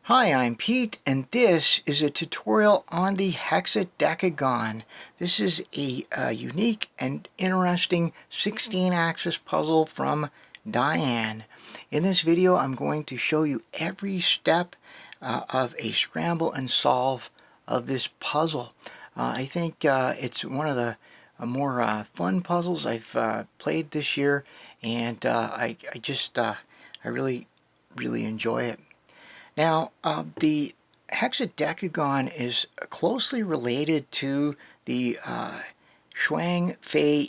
Hi, I'm Pete, and this is a tutorial on the Hexadecagon. This is a unique and interesting 16-axis puzzle from DaYan. In this video, I'm going to show you every step of a scramble and solve of this puzzle. I think it's one of the more fun puzzles I've played this year, and I really enjoy it. Now, the Hexadecagon is closely related to the Shuang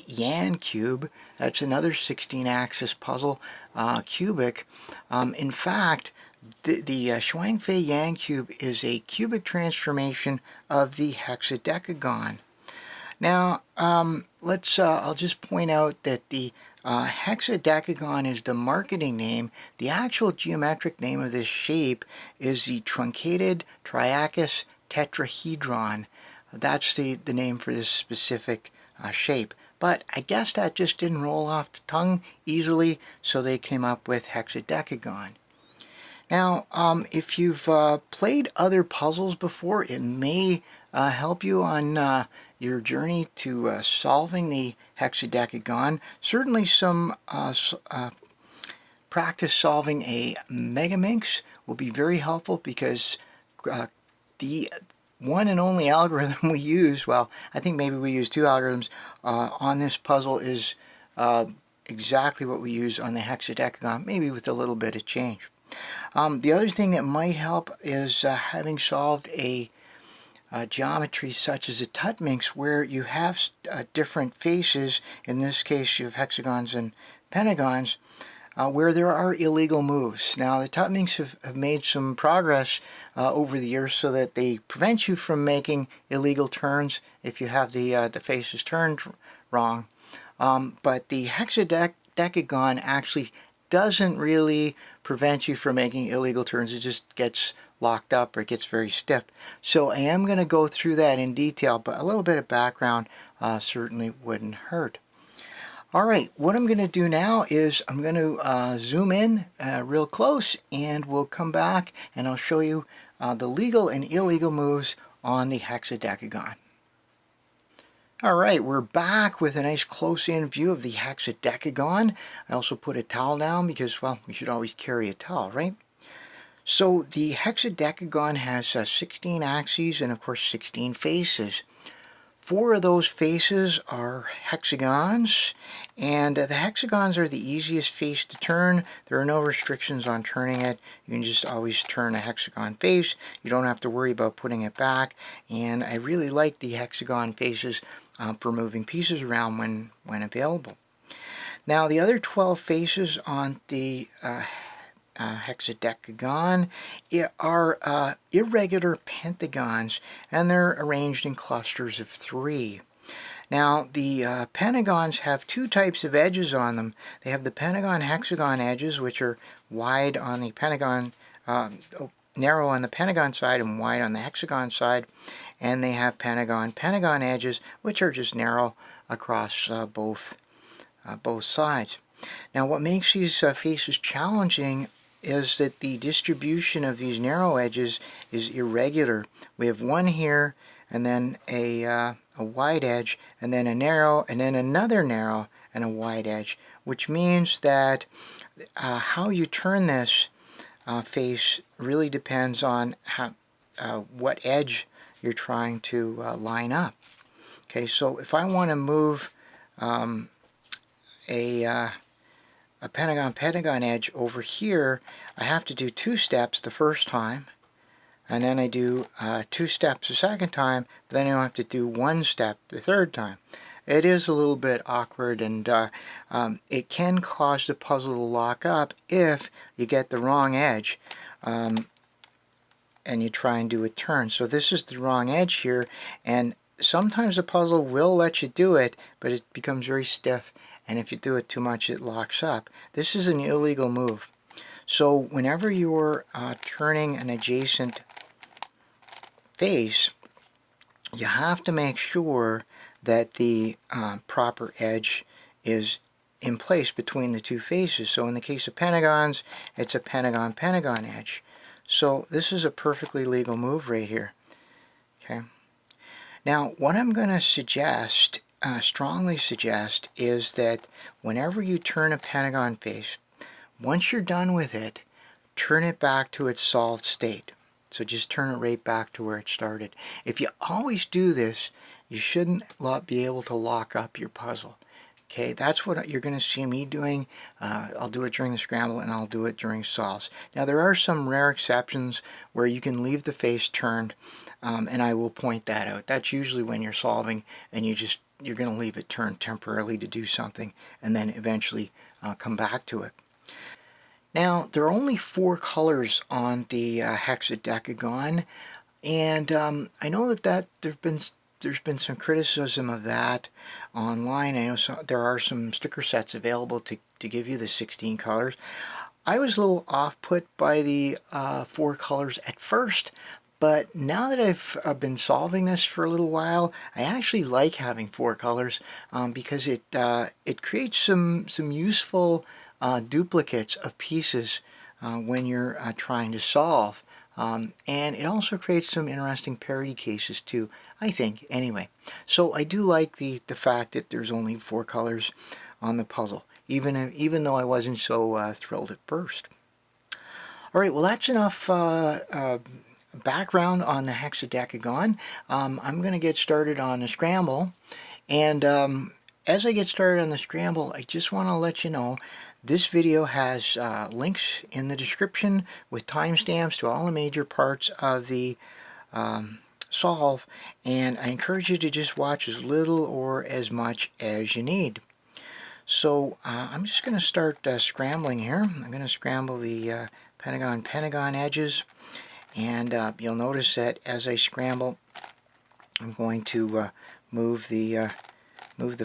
Yan cube. That's another 16-axis puzzle, cubic. In fact, the Shuang Yan cube is a cubic transformation of the Hexadecagon. Now, I'll just point out that the Hexadecagon is the marketing name. The actual geometric name of this shape is the truncated triakis tetrahedron. That's the name for this specific shape. But I guess that just didn't roll off the tongue easily, so they came up with Hexadecagon. Now, if you've played other puzzles before, it may help you on your journey to solving the Hexadecagon. Certainly some practice solving a Megaminx will be very helpful, because the one and only algorithm we use, well, I think maybe we use two algorithms on this puzzle, is exactly what we use on the Hexadecagon, maybe with a little bit of change. The other thing that might help is having solved a geometry such as a Tuttminx, where you have different faces. In this case, you have hexagons and pentagons, where there are illegal moves. Now, the Tuttminx have made some progress over the years, so that they prevent you from making illegal turns if you have the faces turned wrong. But the Hexadecagon actually doesn't really prevent you from making illegal turns. It just gets locked up, or it gets very stiff. So I am going to go through that in detail, but a little bit of background certainly wouldn't hurt. Alright, what I'm going to do now is I'm going to zoom in real close, and we'll come back and I'll show you the legal and illegal moves on the Hexadecagon. Alright, we're back with a nice close-in view of the Hexadecagon. I also put a towel down because, well, we should always carry a towel, right? So the Hexadecagon has 16 axes and, of course, 16 faces. 4 of those faces are hexagons, and the hexagons are the easiest face to turn. There are no restrictions on turning it. You can just always turn a hexagon face. You don't have to worry about putting it back, and I really like the hexagon faces for moving pieces around when available. Now, the other 12 faces on the Hexadecagon are irregular pentagons, and they're arranged in clusters of 3. Now, the pentagons have 2 types of edges on them. They have the pentagon-hexagon edges, which are wide on the pentagon, narrow on the pentagon side and wide on the hexagon side, and they have pentagon-pentagon edges, which are just narrow across both sides. Now, what makes these faces challenging is that the distribution of these narrow edges is irregular. We have one here, and then a wide edge, and then a narrow, and then another narrow, and a wide edge, which means that how you turn this face really depends on what edge you're trying to line up. Okay, so if I want to move a pentagon-pentagon edge over here, I have to do 2 steps the first time, and then I do 2 steps the second time, but then I have to do 1 step the third time. It is a little bit awkward, and it can cause the puzzle to lock up if you get the wrong edge and you try and do a turn. So this is the wrong edge here, and sometimes the puzzle will let you do it, but it becomes very stiff, and if you do it too much, it locks up. This is an illegal move. So whenever you're turning an adjacent face, you have to make sure that the proper edge is in place between the 2 faces. So in the case of pentagons, it's a pentagon-pentagon edge. So this is a perfectly legal move right here. Okay. Now what I'm going to suggest, strongly suggest, is that whenever you turn a pentagon face, once you're done with it, turn it back to its solved state. So just turn it right back to where it started. If you always do this, you shouldn't be able to lock up your puzzle. Okay, that's what you're going to see me doing. I'll do it during the scramble and I'll do it during solves. Now there are some rare exceptions where you can leave the face turned, and I will point that out. That's usually when you're solving and you're going to leave it turned temporarily to do something and then eventually come back to it. Now there are only 4 colors on the Hexadecagon, and I know that there's been some criticism of that online. I know there are some sticker sets available to give you the 16 colors. I was a little off-put by the 4 colors at first, but now that I've been solving this for a little while, I actually like having 4 colors because it creates some useful duplicates of pieces when you're trying to solve. And it also creates some interesting parity cases too, I think, anyway. So I do like the fact that there's only 4 colors on the puzzle, even though I wasn't so thrilled at first. Alright, well that's enough background on the Hexadecagon. I'm going to get started on the scramble, and as I get started on the scramble, I just want to let you know this video has links in the description with timestamps to all the major parts of the solve, and I encourage you to just watch as little or as much as you need. So I'm just going to start scrambling here. I'm going to scramble the Pentagon edges, and you'll notice that as I scramble, I'm going to move the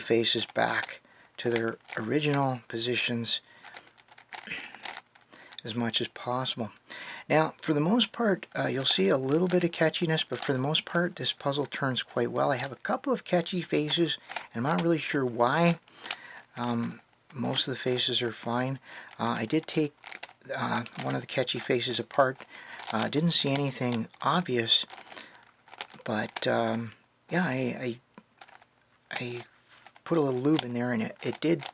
faces back to their original positions as much as possible. Now, for the most part, you'll see a little bit of catchiness, but for the most part, this puzzle turns quite well. I have a couple of catchy faces, and I'm not really sure why. Most of the faces are fine. I did take one of the catchy faces apart. Didn't see anything obvious, but yeah, I put a little lube in there, and it did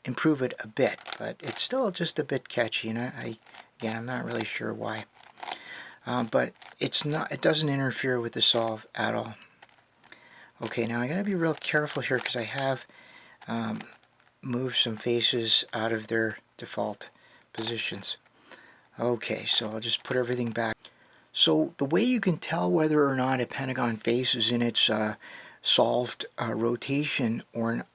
improve it a bit, but it's still just a bit catchy, and again, I'm not really sure why. But it doesn't interfere with the solve at all. Okay, now I gotta be real careful here because I have moved some faces out of their default positions. Okay, so I'll just put everything back. So the way you can tell whether or not a pentagon face is in its solved rotation or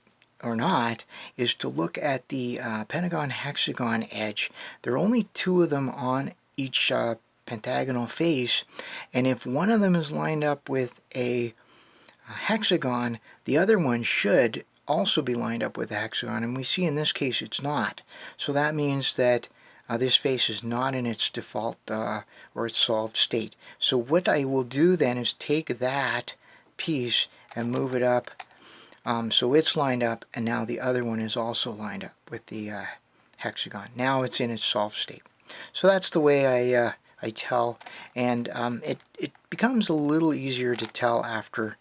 not is to look at the Pentagon hexagon edge. There are only 2 of them on each pentagonal face, and if one of them is lined up with a hexagon, the other one should also be lined up with a hexagon, and we see in this case it's not. So that means that this face is not in its default or its solved state. So what I will do then is take that piece and move it up so it's lined up, and now the other one is also lined up with the hexagon. Now it's in its solved state. So that's the way I tell, and it becomes a little easier to tell after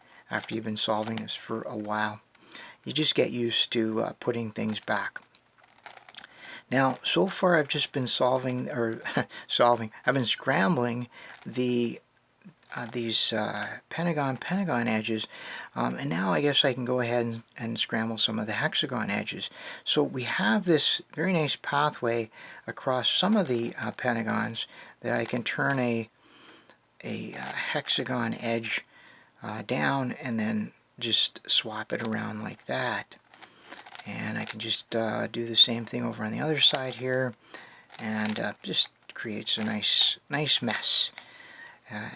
you've been solving this for a while. You just get used to putting things back. Now, so far I've just been I've been scrambling these Pentagon edges, and now I guess I can go ahead and scramble some of the hexagon edges. So we have this very nice pathway across some of the pentagons that I can turn a hexagon edge down and then just swap it around like that. And I can just do the same thing over on the other side here, and just creates a nice mess.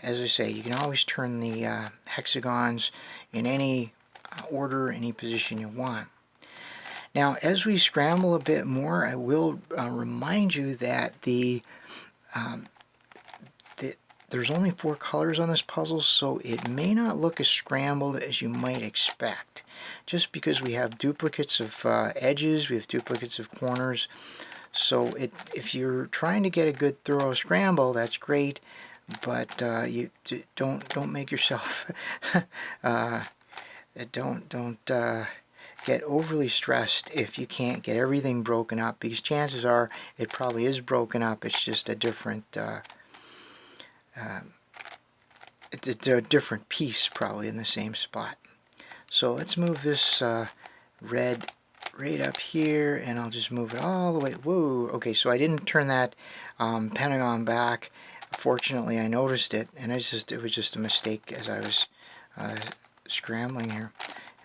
As I say, you can always turn the hexagons in any order, any position you want. Now, as we scramble a bit more, I will remind you that there's only 4 colors on this puzzle, so it may not look as scrambled as you might expect. Just because we have duplicates of edges, we have duplicates of corners, So if you're trying to get a good thorough scramble, that's great, but you don't make yourself don't get overly stressed if you can't get everything broken up, because chances are it probably is broken up. It's just a different it's a different piece probably in the same spot. So let's move this red right up here, and I'll just move it all the way. Whoa, okay, so I didn't turn that Pentagon back. Fortunately, I noticed it, and it was just a mistake as I was scrambling here.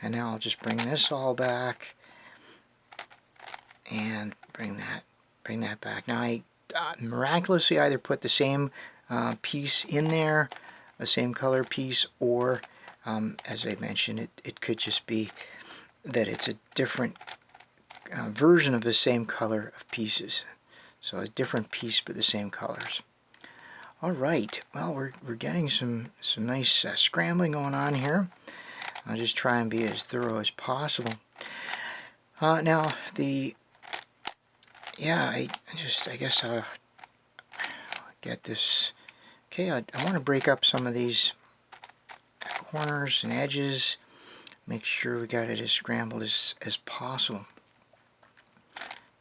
And now I'll just bring this all back and bring that back. Now I miraculously either put the same piece in there, the same color piece, or as I mentioned, it could just be that it's a different version of the same color of pieces. So a different piece but the same colors. Alright, well, we're getting some nice scrambling going on here. I'll just try and be as thorough as possible. Now I guess I'll get this. Okay, I want to break up some of these corners and edges. Make sure we got it as scrambled as possible.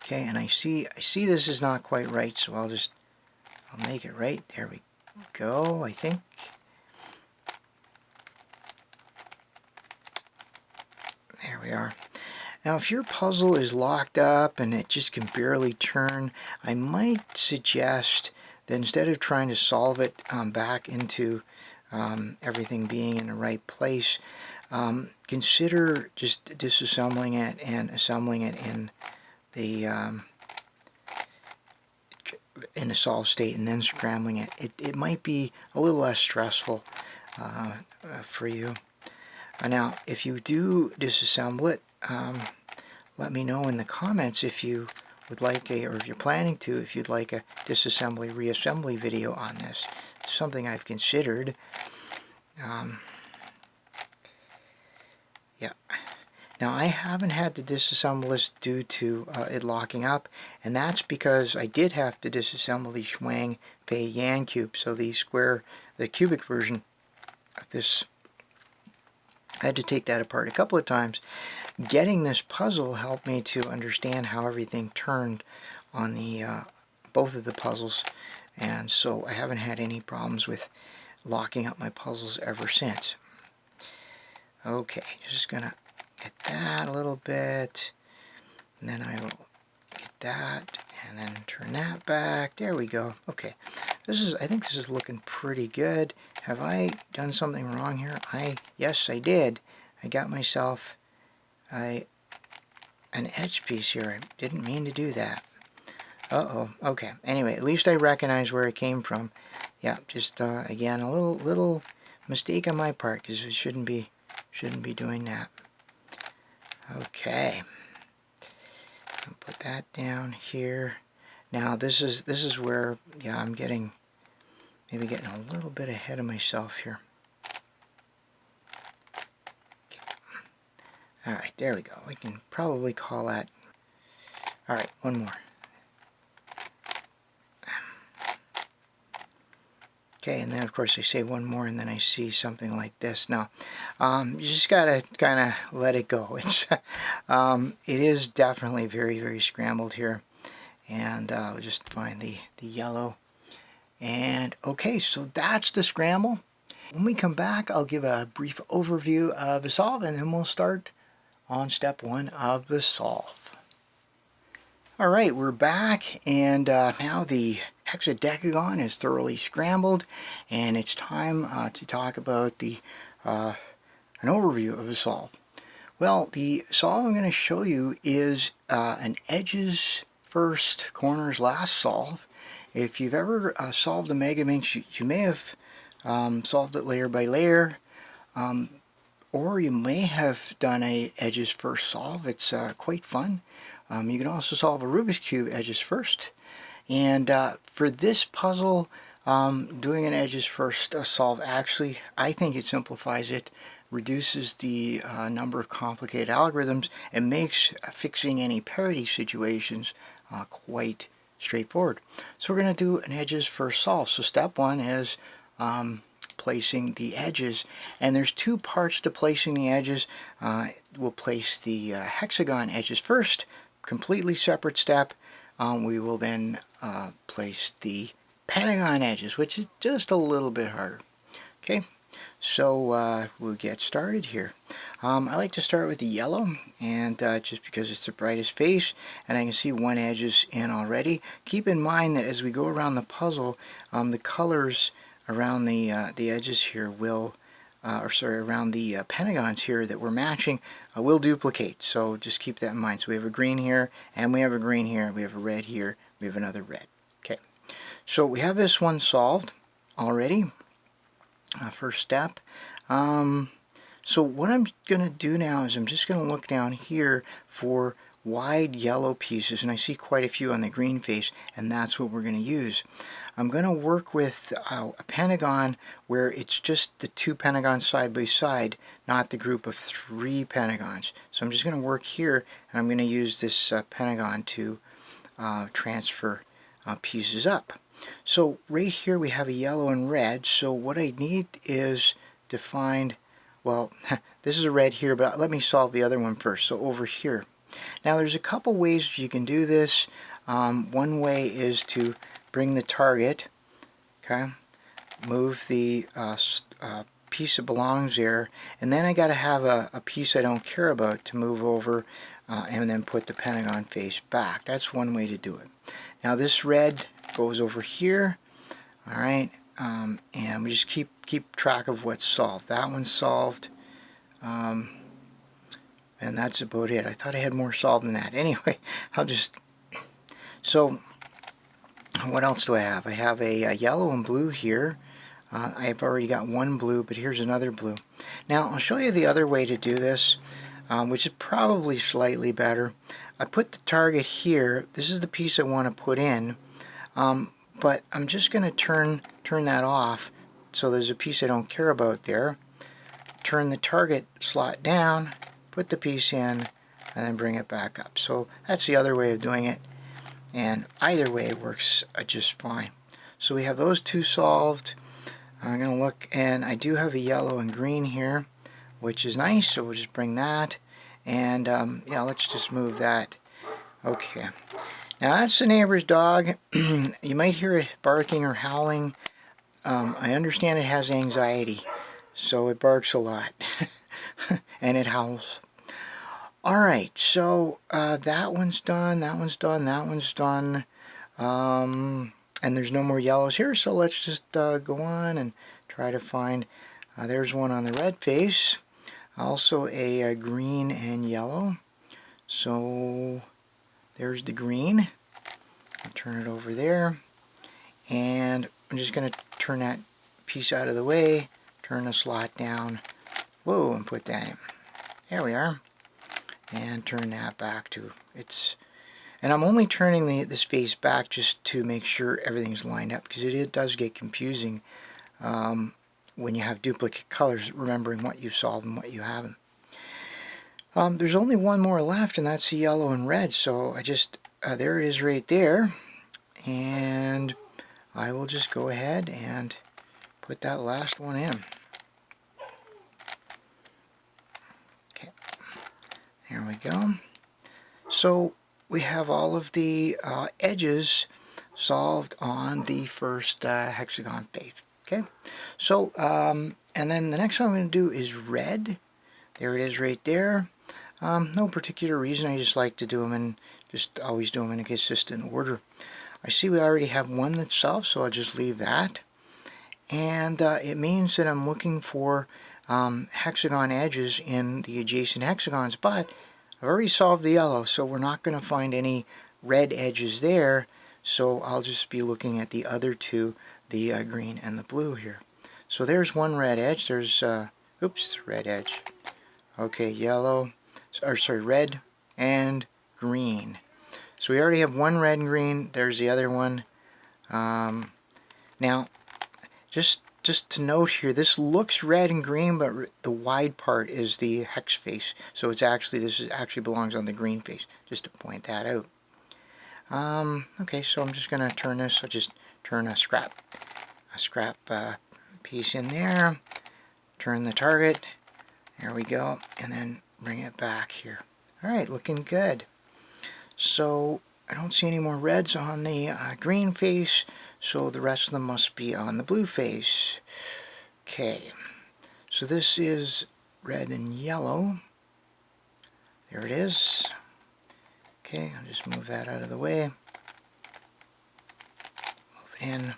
Okay, and I see this is not quite right, so I'll make it right. There we go, I think. There we are. Now if your puzzle is locked up and it just can barely turn, I might suggest that instead of trying to solve it back into everything being in the right place, consider just disassembling it and assembling it in the solved state and then scrambling it. It might be a little less stressful for you. Now, if you do disassemble it, let me know in the comments if you would like or if you're planning to, if you'd like a disassembly reassembly video on this. It's something I've considered. Yeah. Now, I haven't had to disassemble this due to it locking up, and that's because I did have to disassemble the Shuang DaYan cube. So the cubic version of this, I had to take that apart a couple of times. Getting this puzzle helped me to understand how everything turned on the both of the puzzles, and so I haven't had any problems with locking up my puzzles ever since. Okay, just gonna get that a little bit, and then I will get that, and then turn that back. There we go. Okay, I think this is looking pretty good. Have I done something wrong here? Yes, I did. I got myself an edge piece here. I didn't mean to do that. Uh-oh. Okay. Anyway, at least I recognize where it came from. Yeah, just again a little mistake on my part, because it shouldn't be doing that. Okay. I'll put that down here. Now this is where, yeah, I'm maybe getting a little bit ahead of myself here. Alright, there we go. We can probably call that. Alright, one more. Okay, and then of course I say one more, and then I see something like this. Now, you just gotta kind of let it go. It's it is definitely very, very scrambled here, and we'll just find the yellow. And okay, so that's the scramble. When we come back, I'll give a brief overview of the solve, and then we'll start on step 1 of the solve. Alright, we're back, and now the hexadecagon is thoroughly scrambled, and it's time to talk about an overview of the solve. Well, the solve I'm going to show you is an edges first, corners last solve. If you've ever solved a Megaminx, you may have solved it layer by layer, or you may have done a edges first solve. It's quite fun. You can also solve a Rubik's Cube edges first. And for this puzzle, doing an edges first solve, actually, I think it simplifies it, reduces the number of complicated algorithms, and makes fixing any parity situations quite straightforward. So we're going to do an edges first solve. So step one is placing the edges, and there's two parts to placing the edges. We'll place the hexagon edges first, completely separate step. We will then place the Pentagon edges, which is just a little bit harder. Okay, so we'll get started here. I like to start with the yellow, and just because it's the brightest face, and I can see one edge is in already. Keep in mind that as we go around the puzzle, the colors around the edges here will, around the pentagons here that we're matching will duplicate. So just keep that in mind. So we have a green here, and we have a green here, we have a red here, we have another red. Okay, so we have this one solved already. First step. So what I'm going to do now is I'm just going to look down here for wide yellow pieces, and I see quite a few on the green face, and that's what we're going to use. I'm going to work with a pentagon where it's just the two pentagons side by side, not the group of three pentagons. So I'm just going to work here, and I'm going to use this pentagon to transfer pieces up. So right here we have a yellow and red, so what I need is to find, well, this is a red here, but let me solve the other one first. So over here. Now there's a couple ways you can do this. One way is to bring the target, okay, move the piece that belongs there, and then I got to have a piece I don't care about to move over and then put the pentagon face back. That's one way to do it. Now this red goes over here, alright, and we just keep track of what's solved. That one's solved, and that's about it. I thought I had more solved than that. Anyway, I'll just, so what else do I have? I have a yellow and blue here. I've already got one blue, but here's another blue. Now I'll show you the other way to do this, which is probably slightly better. I put the target here. This is the piece I want to put in, but I'm just going to turn that off, so there's a piece I don't care about there. Turn the target slot down, put the piece in, and then bring it back up. So that's the other way of doing it, and either way works just fine. So we have those two solved. I'm going to look, and I do have a yellow and green here, which is nice, so we'll just bring that, and yeah, let's just move that. Okay, now that's the neighbor's dog. You might hear it barking or howling. I understand it has anxiety, so it barks a lot and it howls. Alright, so that one's done, that one's done, that one's done, and there's no more yellows here, so let's just go on and try to find, there's one on the red face, also a green and yellow. So there's the green. I'll turn it over there, and I'm just going to turn that piece out of the way, turn the slot down, whoa, and put that in. There we are, and turn that back to its, and I'm only turning this face back just to make sure everything's lined up, because it does get confusing when you have duplicate colors, remembering what you've solved and what you haven't. There's only one more left, and that's the yellow and red, so I just, there it is right there, and I will just go ahead and put that last one in. Okay, there we go. So we have all of the edges solved on the first hexagon face. Okay, so and then the next one I'm going to do is red. There it is right there. No particular reason, I just like to do them and just always do them in a consistent order. I see we already have one that's solved, so I'll just leave that. And it means that I'm looking for hexagon edges in the adjacent hexagons, but I've already solved the yellow, so we're not going to find any red edges there, so I'll just be looking at the other two, the green and the blue here. So there's one red edge, there's, oops, red edge. Okay, yellow, or sorry, red and green. So we already have one red and green, there's the other one. Now, just to note here, this looks red and green, but the wide part is the hex face. So it's actually, this actually belongs on the green face, just to point that out. Okay, so I'm just going to turn this. I'll just turn a scrap piece in there. Turn the target. There we go. And then bring it back here. Alright, looking good. So I don't see any more reds on the green face, so the rest of them must be on the blue face. Okay, so this is red and yellow. There it is. Okay, I'll just move that out of the way. Move it in.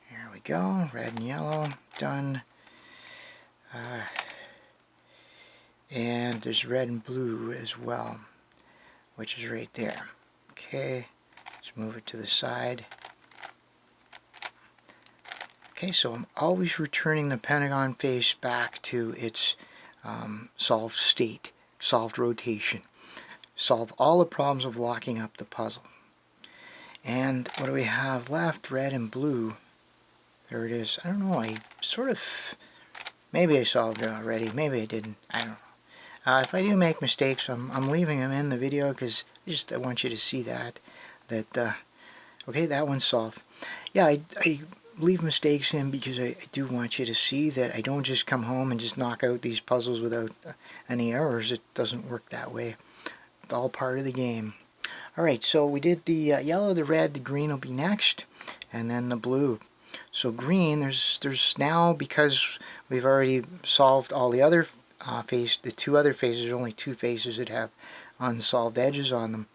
There we go, red and yellow, done. And there's red and blue as well, which is right there. Okay, let's move it to the side. Okay, so I'm always returning the Pentagon face back to its solved state, solved rotation. Solve all the problems of locking up the puzzle. And what do we have left? Red and blue. There it is. I don't know, I sort of, maybe I solved it already, maybe I didn't, I don't know. If I do make mistakes, I'm leaving them in the video because I want you to see that okay, that one's solved. Yeah, I leave mistakes in because I do want you to see that I don't just come home and just knock out these puzzles without any errors. It doesn't work that way. It's all part of the game. Alright, so we did the yellow, the red, the green will be next, and then the blue. So green, there's now, because we've already solved all the other the two other faces, there's only two faces that have unsolved edges on them.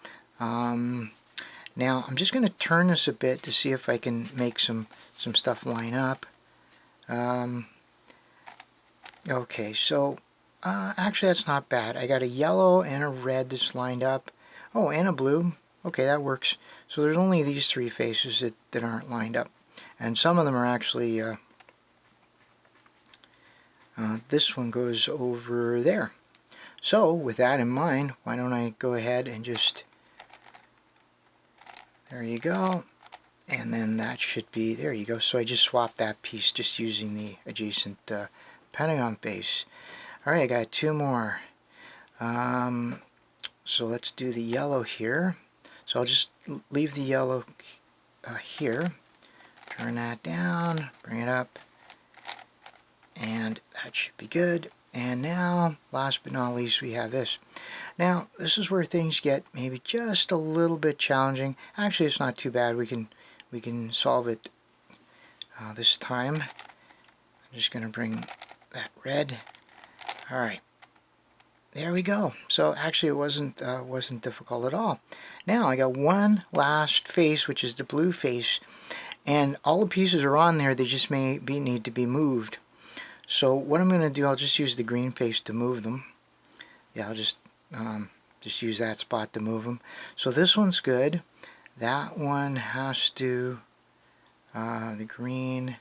Now I'm just going to turn this a bit to see if I can make some stuff line up. Okay, so actually that's not bad. I got a yellow and a red that's lined up. Oh, and a blue. Okay, that works. So there's only these three faces that aren't lined up. And some of them are actually, this one goes over there. So with that in mind, why don't I go ahead and just, there you go. And then that should be, there you go. So I just swapped that piece just using the adjacent Pentagon face. Alright, I got two more. So let's do the yellow here. So I'll just leave the yellow here. Turn that down, bring it up, and that should be good. And now, last but not least, we have this. Now, this is where things get maybe just a little bit challenging. Actually, it's not too bad. We can solve it this time. I'm just going to bring that red. All right, there we go. So actually, it wasn't difficult at all. Now I got one last face, which is the blue face. And all the pieces are on there, they just need to be moved. So what I'm going to do, I'll just use the green face to move them. Yeah, I'll just use that spot to move them. So this one's good. That one has to, the green,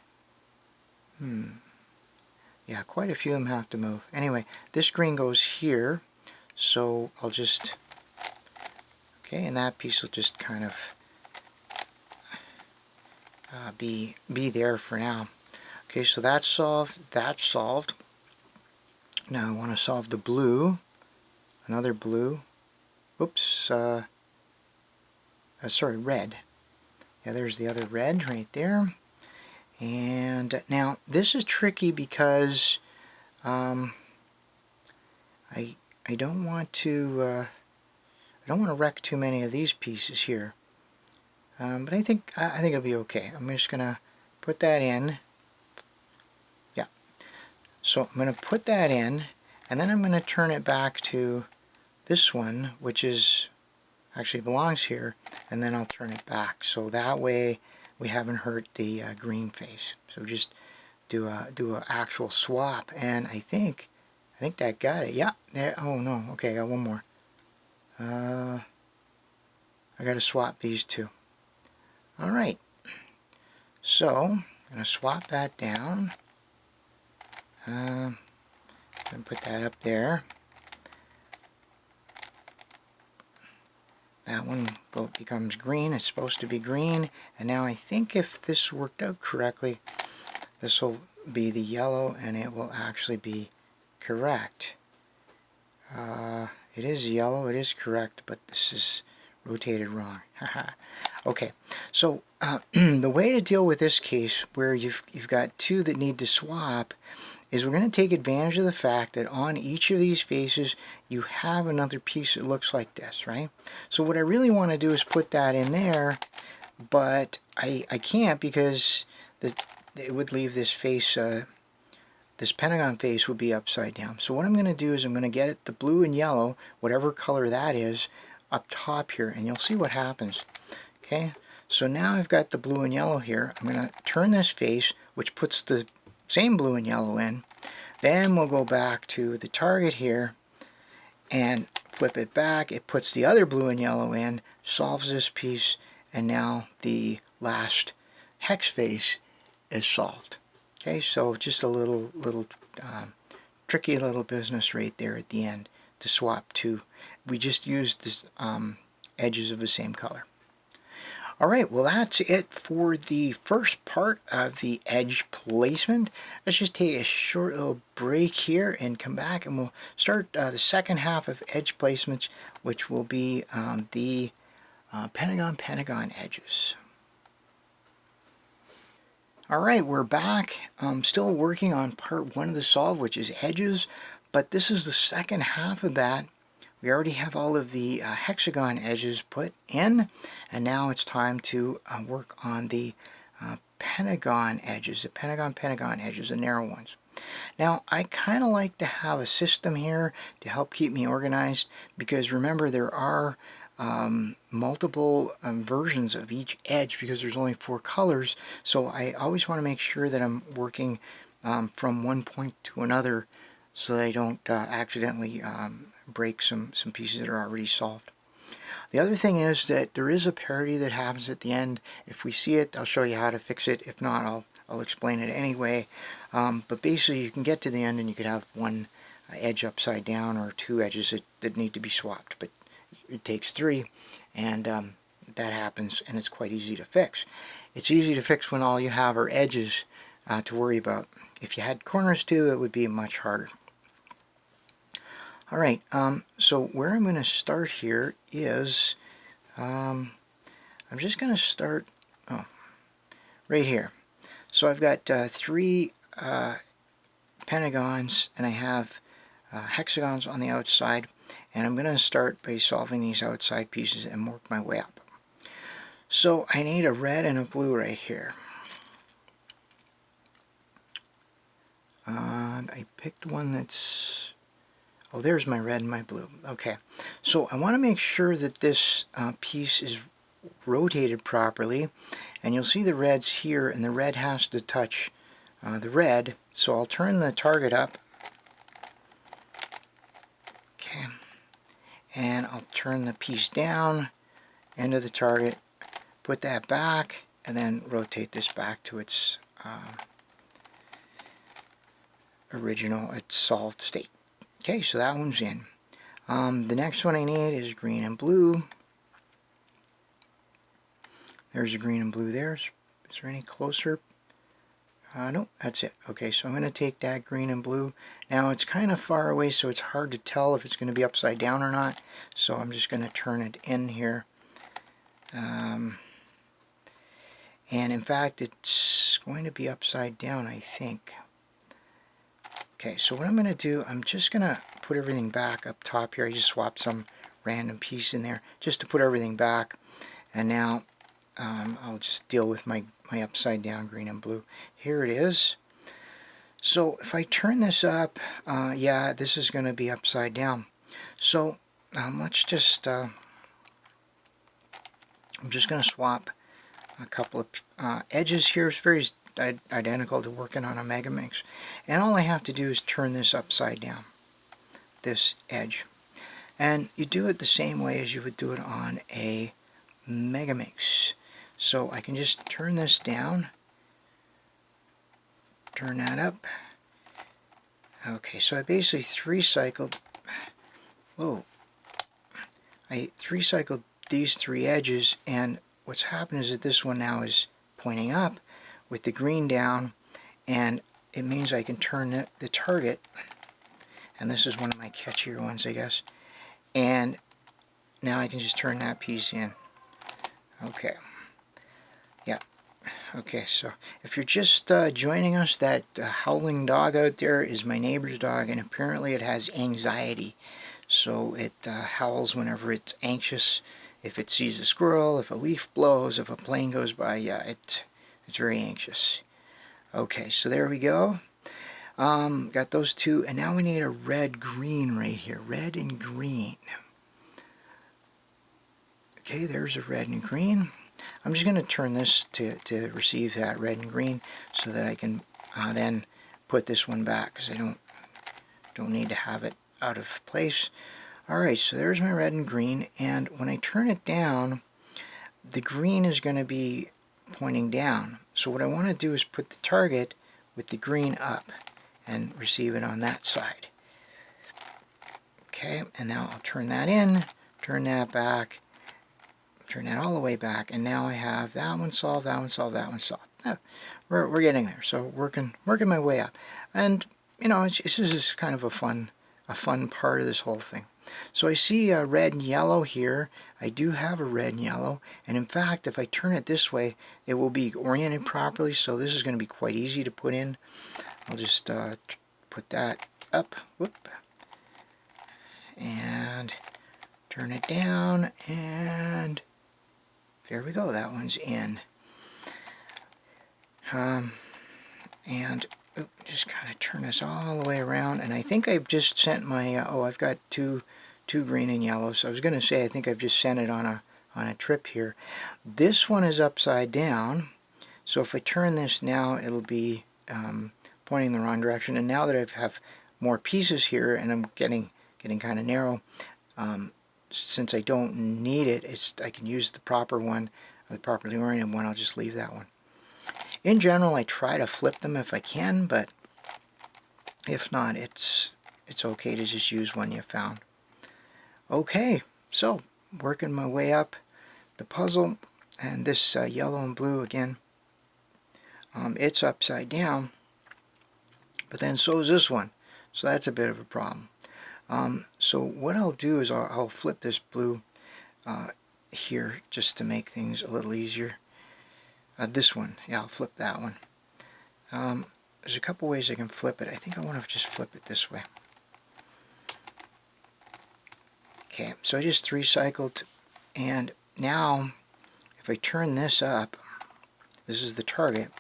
yeah, quite a few of them have to move. Anyway, this green goes here, so I'll just, okay, and that piece will just kind of be there for now. Okay, so that's solved. That's solved. Now I want to solve the blue. Another blue. Oops. Sorry, red. Yeah, there's the other red right there. And now this is tricky because I don't want to wreck too many of these pieces here. But I think it'll be okay. I'm just gonna put that in. Yeah. So I'm gonna put that in, and then I'm gonna turn it back to this one, which is actually belongs here, and then I'll turn it back. So that way we haven't hurt the green face. So just do a actual swap, and I think that got it. Yeah. There. Oh no. Okay, I got one more. I got to swap these two. Alright, so I'm going to swap that down and put that up there. That one becomes green. It's supposed to be green, and now I think if this worked out correctly, this will be the yellow and it will actually be correct. It is yellow, it is correct, but this is rotated wrong. Okay, so the way to deal with this case where you've got two that need to swap is we're going to take advantage of the fact that on each of these faces you have another piece that looks like this, right? So what I really want to do is put that in there, but I can't because it would leave this face, this Pentagon face would be upside down. So what I'm going to do is I'm going to get it the blue and yellow, whatever color that is, up top here, and you'll see what happens. Okay, so now I've got the blue and yellow here. I'm going to turn this face, which puts the same blue and yellow in. Then we'll go back to the target here and flip it back. It puts the other blue and yellow in, solves this piece, and now the last hex face is solved. Okay, so just a little tricky little business right there at the end to swap two. We just used this, edges of the same color. Alright, well that's it for the first part of the edge placement. Let's just take a short little break here and come back, and we'll start the second half of edge placements, which will be the Pentagon edges. Alright, we're back. Still working on part one of the solve, which is edges, but this is the second half of that. We already have all of the hexagon edges put in, and now it's time to work on the Pentagon edges, the Pentagon edges, the narrow ones. Now, I kind of like to have a system here to help keep me organized, because remember there are multiple versions of each edge because there's only 4 colors, so I always want to make sure that I'm working from one point to another so that I don't accidentally break some pieces that are already solved. The other thing is that there is a parity that happens at the end. If we see it, I'll show you how to fix it. If not, I'll explain it anyway. But basically you can get to the end and you could have one edge upside down or 2 edges that need to be swapped, but it takes 3, and that happens, and it's quite easy to fix. It's easy to fix when all you have are edges to worry about. If you had corners too, it would be much harder. Alright, so where I'm going to start here is, I'm just going to start right here. So I've got 3 pentagons, and I have hexagons on the outside, and I'm going to start by solving these outside pieces and work my way up. So I need a red and a blue right here. And I picked one that's, oh, there's my red and my blue. Okay, so I want to make sure that this piece is rotated properly, and you'll see the reds here, and the red has to touch the red, so I'll turn the target up. Okay, and I'll turn the piece down into the target, put that back, and then rotate this back to its original, its solved state. Okay, so that one's in. The next one I need is green and blue. There's a green and blue there. Is there any closer? Nope, that's it. Okay, so I'm going to take that green and blue. Now it's kind of far away, so it's hard to tell if it's going to be upside down or not. So I'm just going to turn it in here. And in fact, it's going to be upside down, I think. Okay, so what I'm going to do, I'm just going to put everything back up top here. I just swapped some random piece in there just to put everything back. And now I'll just deal with my upside down green and blue. Here it is. So if I turn this up, yeah, this is going to be upside down. So let's just, I'm just going to swap a couple of edges here. It's very identical to working on a Megaminx, and all I have to do is turn this upside down, this edge, and you do it the same way as you would do it on a Megaminx. So I can just turn this down, turn that up. Okay, so I basically 3-cycled, whoa, I 3-cycled these 3 edges, and what's happened is that this one now is pointing up with the green down, and it means I can turn the target, and this is one of my catchier ones, I guess, and now I can just turn that piece in. Okay. Yeah. Okay, so if you're just joining us, that howling dog out there is my neighbor's dog, and apparently it has anxiety. So it howls whenever it's anxious. If it sees a squirrel, if a leaf blows, if a plane goes by, yeah, it's very anxious. Okay, so there we go. Got those two, and now we need a red-green right here. Red and green. Okay, there's a red and green. I'm just going to turn this to receive that red and green so that I can then put this one back, because I don't need to have it out of place. Alright, so there's my red and green, and when I turn it down, the green is going to be pointing down. So what I want to do is put the target with the green up and receive it on that side. Okay, and now I'll turn that in, turn that back, turn that all the way back, and now I have that one solved, that one solved, that one solved. We're getting there, so working my way up. And you know, this is kind of a fun part of this whole thing. So I see red and yellow here. I do have a red and yellow, and in fact, if I turn it this way, it will be oriented properly, so this is going to be quite easy to put in. I'll just put that up, whoop, and turn it down, and there we go, that one's in. And just kind of turn this all the way around, and I think I've just sent my I've got two green and yellow, so I was going to say I think I've just sent it on a trip here. This one is upside down, so if I turn this now, it'll be pointing the wrong direction. And now that I have more pieces here and I'm getting kind of narrow, since I don't need it, I can use the proper one, the properly oriented one. I'll just leave that one. In general, I try to flip them if I can, but if not, it's okay to just use one you found. Okay, so working my way up the puzzle, and this yellow and blue again, it's upside down, but then so is this one, so that's a bit of a problem. So what I'll do is I'll flip this blue here just to make things a little easier. This one, yeah, I'll flip that one. There's a couple ways I can flip it. I think I want to just flip it this way. Okay, so I just 3-cycled, and now if I turn this up, this is the target,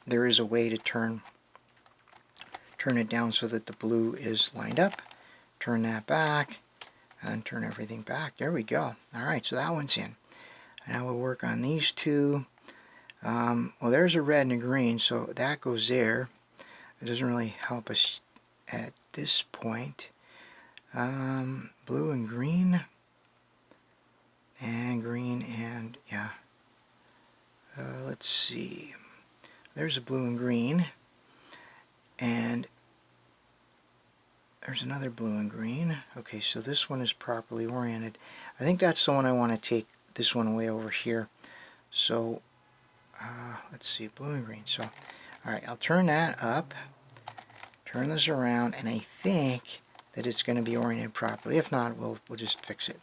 there is a way to turn it down so that the blue is lined up, turn that back, and turn everything back. There we go. Alright, so that one's in. Now we'll work on these two. Well, there's a red and a green, so that goes there. It doesn't really help us at this point. Blue and green, and yeah. Let's see. There's a blue and green, and there's another blue and green. Okay, so this one is properly oriented. I think that's the one I want to take this one way over here. So let's see, blue and green. So alright, I'll turn that up, turn this around, and I think that it's going to be oriented properly. If not, we'll just fix it.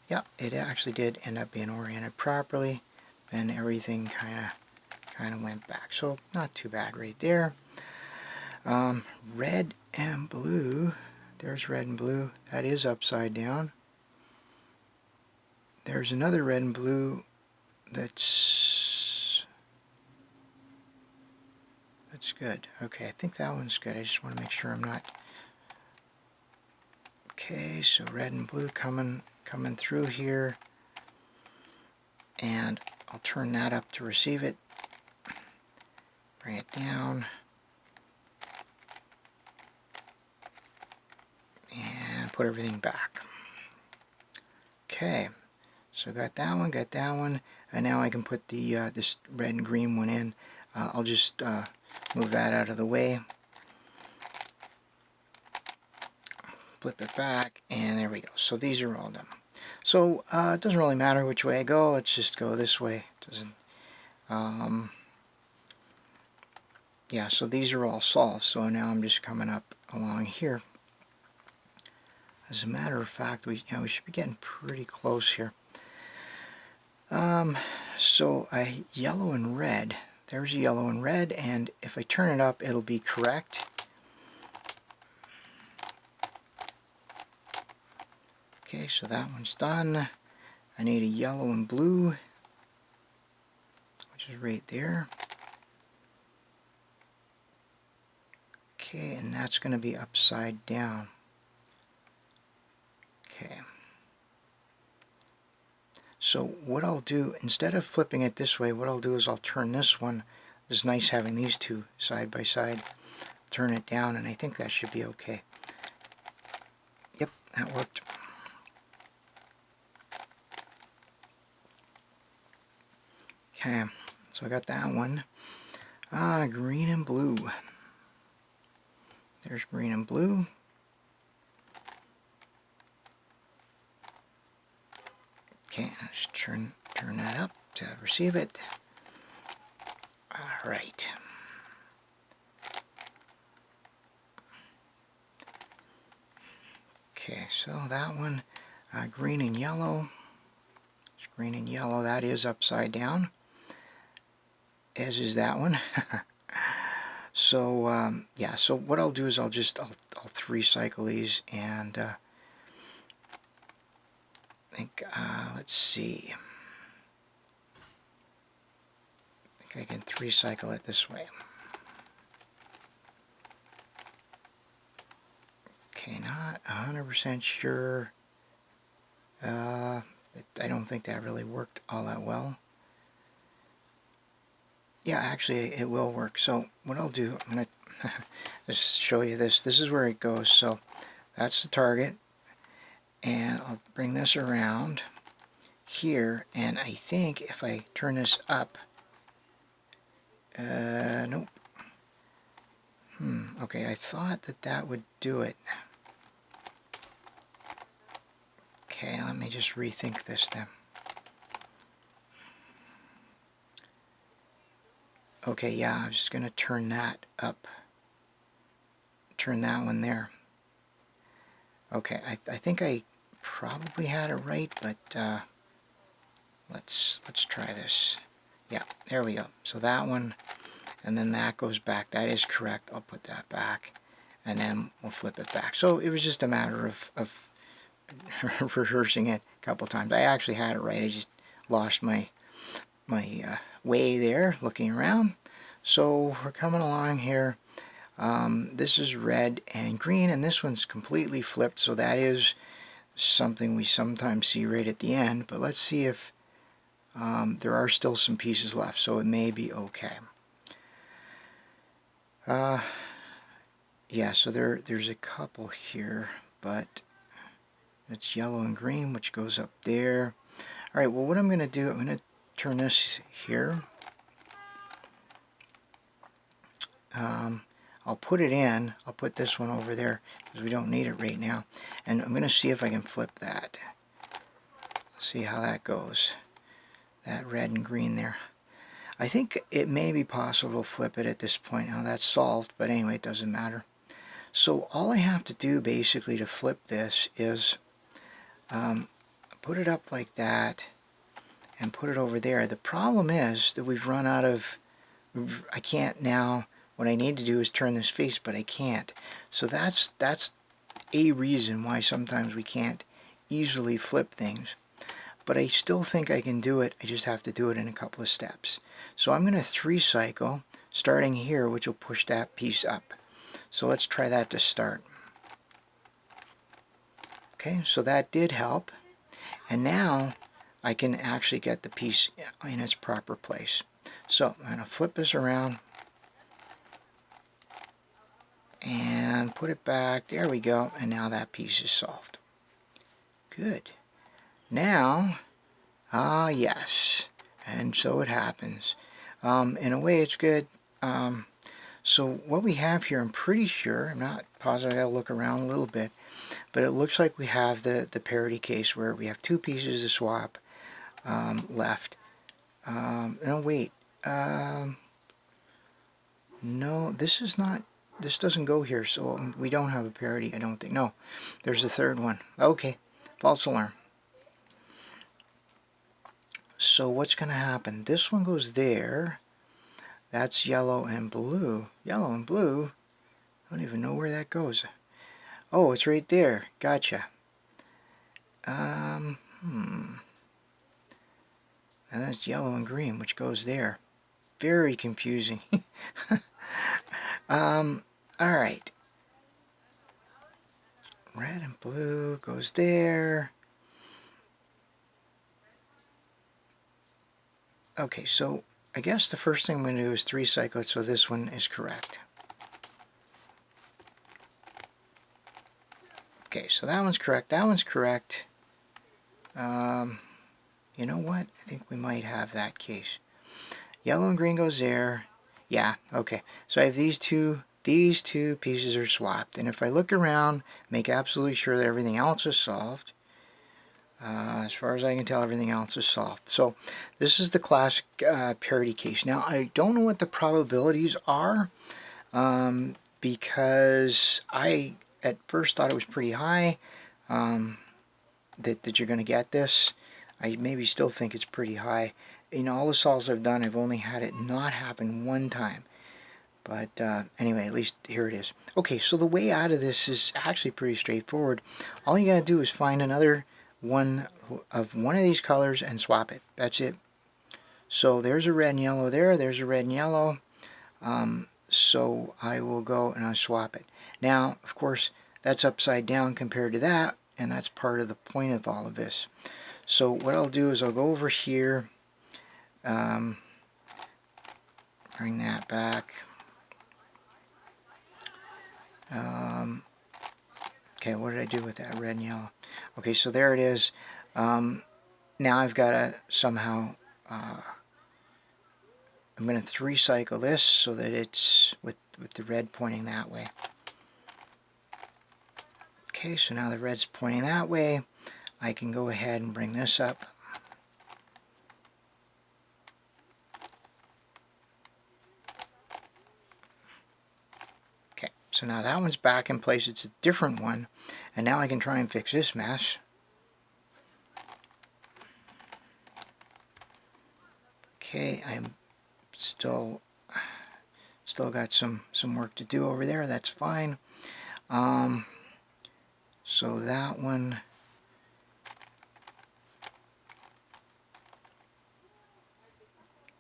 Yeah, it actually did end up being oriented properly, and everything kind of went back. So not too bad right there. Red and blue. There's red and blue. That is upside down. There's another red and blue that's good. Okay, I think that one's good. I just want to make sure I'm not... Okay, so red and blue coming through here, and I'll turn that up to receive it, bring it down, and put everything back. Okay, so got that one, and now I can put the this red and green one in. I'll just move that out of the way, flip it back, and there we go. So these are all done. So it doesn't really matter which way I go. Let's just go this way. It doesn't. Yeah. So these are all solved. So now I'm just coming up along here. As a matter of fact, we should be getting pretty close here. So yellow and red. There's yellow and red, and if I turn it up, it'll be correct. Okay, so that one's done. I need a yellow and blue, which is right there. Okay, and that's going to be upside down. Okay. So what I'll do, instead of flipping it this way, what I'll do is I'll turn this one. It's nice having these two side by side. Turn it down, and I think that should be okay. Yep, that worked. Okay, so I got that one. Green and blue. There's green and blue. Okay, let's turn that up to receive it. All right. Okay, so that one, green and yellow. It's green and yellow. That is upside down, as is that one. So yeah. So what I'll do is I'll 3-cycle these, and I think let's see. I think I can 3-cycle it this way. Okay, not 100% sure. I don't think that really worked all that well. Yeah, actually it will work. So what I'll do, I'm going to just show you this. This is where it goes. So that's the target. And I'll bring this around here. And I think if I turn this up, nope. Okay, I thought that would do it. Okay, let me just rethink this then. Okay, yeah, I was just going to turn that up. Turn that one there. Okay, I think I probably had it right, but let's try this. Yeah, there we go. So that one, and then that goes back. That is correct. I'll put that back, and then we'll flip it back. So it was just a matter of rehearsing it a couple times. I actually had it right. I just lost my way there looking around. So we're coming along here. This is red and green, and this one's completely flipped, so that is something we sometimes see right at the end. But let's see if there are still some pieces left, so it may be okay. Yeah, so there's a couple here, but it's yellow and green, which goes up there. Alright, well, what I'm going to do, I'm going to turn this here. I'll put it in. I'll put this one over there because we don't need it right now. And I'm going to see if I can flip that. See how that goes. That red and green there. I think it may be possible to flip it at this point. Now that's solved, but anyway, it doesn't matter. So all I have to do basically to flip this is put it up like that and put it over there. The problem is that we've run out of, I can't now, what I need to do is turn this face, but I can't. So that's a reason why sometimes we can't easily flip things. But I still think I can do it. I just have to do it in a couple of steps. So I'm going to 3-cycle, starting here, which will push that piece up. So let's try that to start. Okay, so that did help. And now I can actually get the piece in its proper place. So I'm going to flip this around and put it back. There we go. And now that piece is solved. Good. Now, yes. And so it happens. In a way, it's good. So what we have here, I'm pretty sure, I'm not positive, I'll look around a little bit, but it looks like we have the parity case where we have two pieces to swap left. No, wait. No, this is not this doesn't go here, so we don't have a parity, I don't think. No, there's a third one. Okay, false alarm. So what's going to happen? This one goes there. That's yellow and blue. Yellow and blue? I don't even know where that goes. Oh, it's right there. Gotcha. And that's yellow and green, which goes there. Very confusing. Alright. Red and blue goes there. Okay, so I guess the first thing I'm going to do is 3 cycle it so this one is correct. Okay, so that one's correct. That one's correct. You know what? I think we might have that case. Yellow and green goes there. Yeah, okay. So I have these two pieces are swapped. And if I look around, make absolutely sure that everything else is solved. As far as I can tell, everything else is solved. So this is the classic parity case. Now, I don't know what the probabilities are because I at first thought it was pretty high that you're going to get this. I maybe still think it's pretty high. In all the solves I've done, I've only had it not happen one time. But anyway, at least here it is. Okay, so the way out of this is actually pretty straightforward. All you got to do is find another one of one of these colors and swap it. That's it. So there's a red and yellow there. There's a red and yellow. So I will go and I'll swap it. Now, of course, that's upside down compared to that, and that's part of the point of all of this. So what I'll do is I'll go over here, bring that back. Okay, what did I do with that red and yellow? Okay, so there it is. Now I've got to somehow, I'm going to 3 cycle this so that it's with the red pointing that way. Okay, so now the red's pointing that way. I can go ahead and bring this up. Okay, so now that one's back in place. It's a different one. And now I can try and fix this mess. Okay, I'm still got some work to do over there. That's fine. So that one,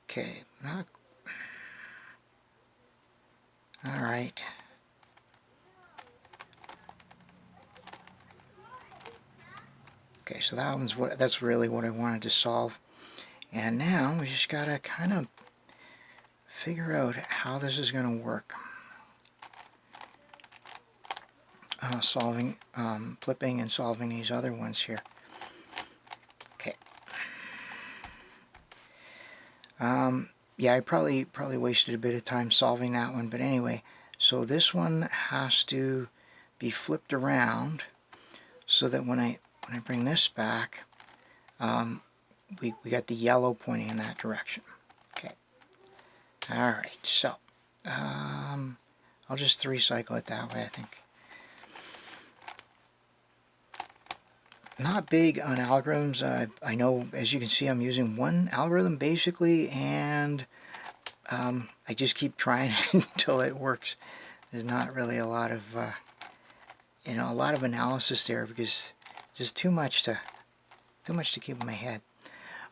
okay, not all right. Okay, so that one's that's really what I wanted to solve. And now we just gotta kind of figure out how this is going to work. Flipping and solving these other ones here. Okay. Yeah, I probably wasted a bit of time solving that one, but anyway, so this one has to be flipped around so that when I bring this back, we got the yellow pointing in that direction. Okay. All right, so I'll just 3 cycle it that way, I think. Not big on algorithms. I know, as you can see, I'm using one algorithm basically, and I just keep trying until it works. There's not really a lot of a lot of analysis there because just too much to keep in my head.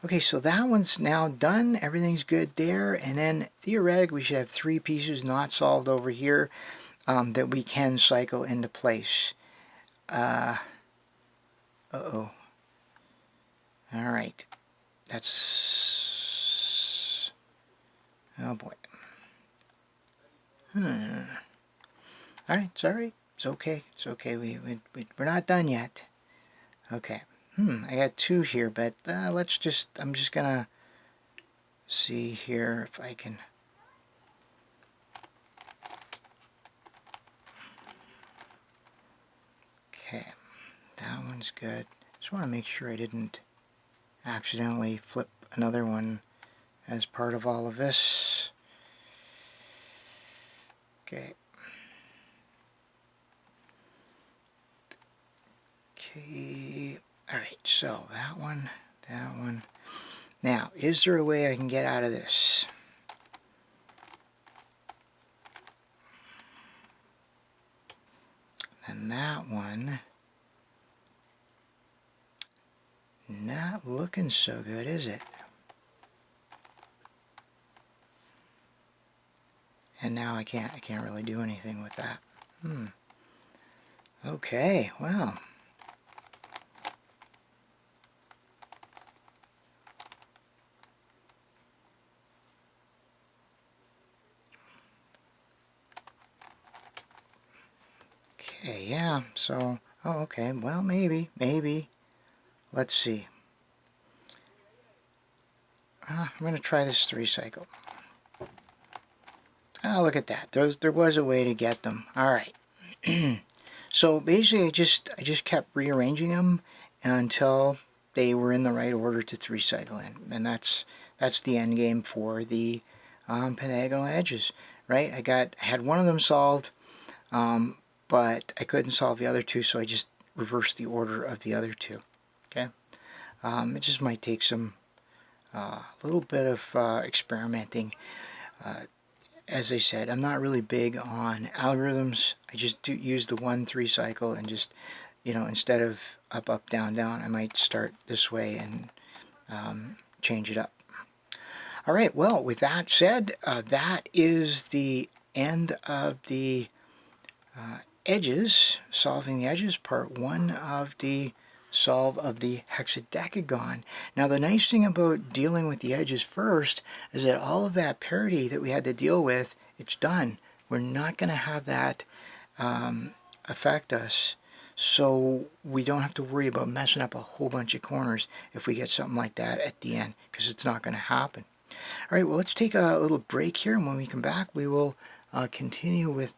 Okay, so that one's now done. Everything's good there, and then theoretically we should have 3 pieces not solved over here that we can cycle into place. Uh-oh. Alright. That's... oh boy. Alright, sorry. It's okay. It's okay. We're not done yet. Okay. I got 2 here, but I'm just gonna see here if I can... okay. That one's good. Just want to make sure I didn't accidentally flip another one as part of all of this. Okay. Okay, alright, so that one, that one. Now, is there a way I can get out of this? And that one, not looking so good, is it? And now I can't really do anything with that. Okay, well. Okay, yeah, so, oh, okay, well, maybe. Let's see. I'm going to try this 3-cycle. Oh, look at that. There was a way to get them. All right. So basically, I just kept rearranging them until they were in the right order to 3-cycle in, and that's the end game for the pentagonal edges, right? I had one of them solved, but I couldn't solve the other two, so I just reversed the order of the other two. Okay. It just might take some little bit of experimenting. As I said, I'm not really big on algorithms. I just do use the 1-3-cycle, and just, you know, instead of up, up, down, down, I might start this way and change it up. All right, well, with that said, that is the end of the edges, solving the edges, part 1 of the solve of the hexadecagon. Now, the nice thing about dealing with the edges first is that all of that parity that we had to deal with, it's done. We're not going to have that affect us, so we don't have to worry about messing up a whole bunch of corners if we get something like that at the end, because it's not going to happen. All right, well, let's take a little break here, and when we come back, we will continue with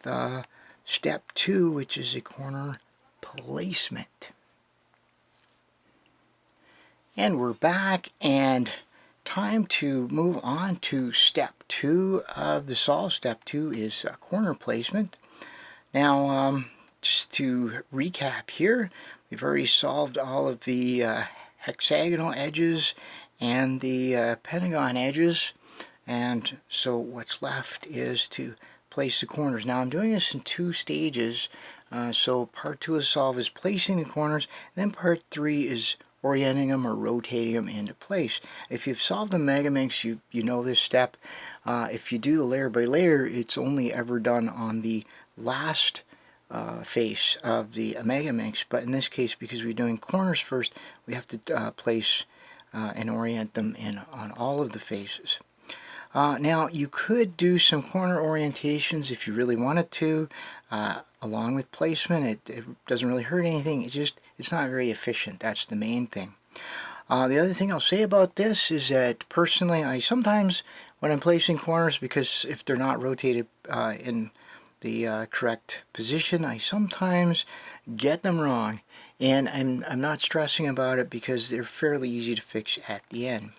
step 2, which is a corner placement. And we're back, and time to move on to step 2 of the solve. Step 2 is corner placement. Now, just to recap here, we've already solved all of the hexagonal edges and the pentagon edges, and so what's left is to place the corners. Now, I'm doing this in 2 stages. So part 2 of the solve is placing the corners, and then part 3 is orienting them or rotating them into place. If you've solved a Megaminx, you know this step. If you do the layer by layer, it's only ever done on the last face of the Megaminx, but in this case, because we're doing corners first, we have to place and orient them in on all of the faces. Now, you could do some corner orientations if you really wanted to, along with placement. It doesn't really hurt anything. It's not very efficient. That's the main thing. The other thing I'll say about this is that personally, I sometimes, when I'm placing corners, because if they're not rotated in the correct position, I sometimes get them wrong, and I'm not stressing about it because they're fairly easy to fix at the end.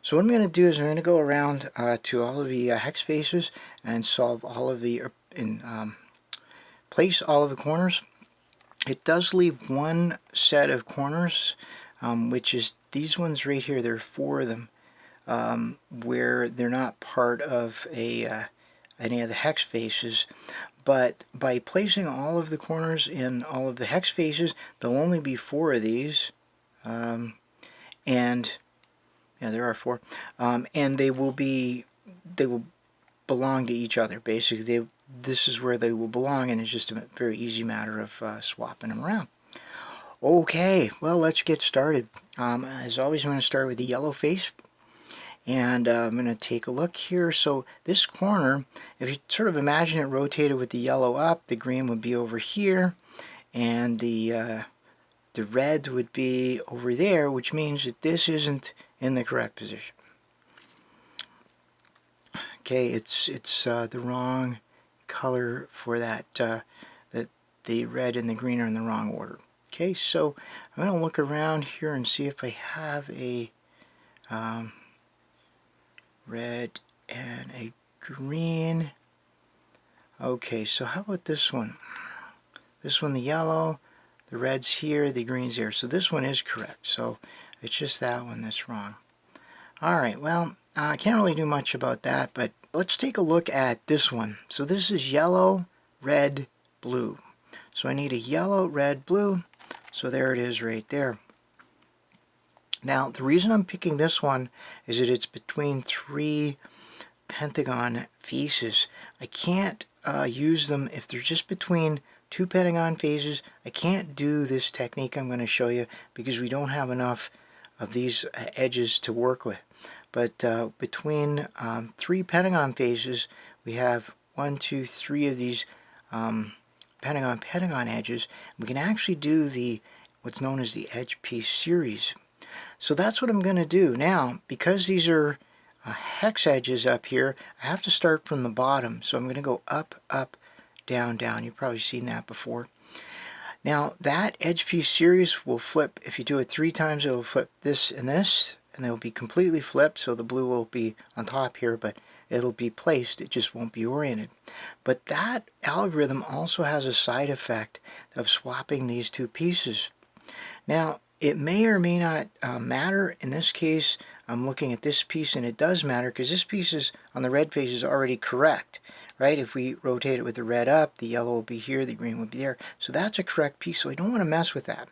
So what I'm going to do is I'm going to go around to all of the hex faces and solve all of the, place all of the corners. It does leave one set of corners, which is these ones right here. There are 4 of them, where they're not part of any of the hex faces. But by placing all of the corners in all of the hex faces, there'll only be 4 of these, and yeah, there are 4, and they will belong to each other. Basically, this is where they will belong, and it's just a very easy matter of swapping them around. Okay, well, let's get started. As always, I'm going to start with the yellow face, and I'm going to take a look here. So this corner, if you sort of imagine it rotated with the yellow up, the green would be over here, and the red would be over there, which means that this isn't in the correct position. Okay, it's the wrong color for that. That the red and the green are in the wrong order. Okay, so I'm going to look around here and see if I have a red and a green. Okay, so how about this one? This one, the yellow, The red's here, the green's here. So this one is correct. So it's just that one that's wrong. Alright, well, I can't really do much about that, but let's take a look at this one. So this is yellow, red, blue. So I need a yellow, red, blue. So there it is right there. Now, the reason I'm picking this one is that it's between 3 Pentagon faces. I can't use them if they're just between 2 Pentagon phases. I can't do this technique I'm going to show you because we don't have enough of these edges to work with. But between 3 Pentagon phases, we have 1, 2, 3 of these Pentagon edges. We can actually do the what's known as the edge piece series. So that's what I'm going to do. Now, because these are hex edges up here, I have to start from the bottom. So I'm going to go up, up, down, down. You've probably seen that before. Now, that edge piece series will flip. If you do it 3 times, it will flip this, and they'll be completely flipped. So the blue will be on top here, but it'll be placed. It just won't be oriented. But that algorithm also has a side effect of swapping these 2 pieces. Now, it may or may not matter. In this case, I'm looking at this piece, and it does matter because this piece is on the red face is already correct, right? If we rotate it with the red up, the yellow will be here, the green will be there. So that's a correct piece, so I don't want to mess with that.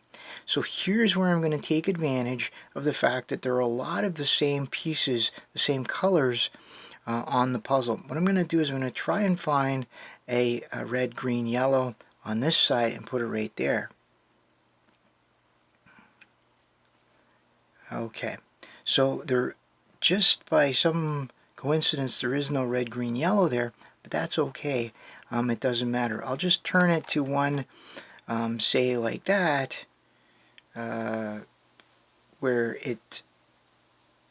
So here's where I'm going to take advantage of the fact that there are a lot of the same pieces, the same colors on the puzzle. What I'm going to do is I'm going to try and find a red, green, yellow on this side and put it right there. Okay, so there, just by some coincidence, there is no red, green, yellow there, but that's okay. It doesn't matter. I'll just turn it to one, say like that, where it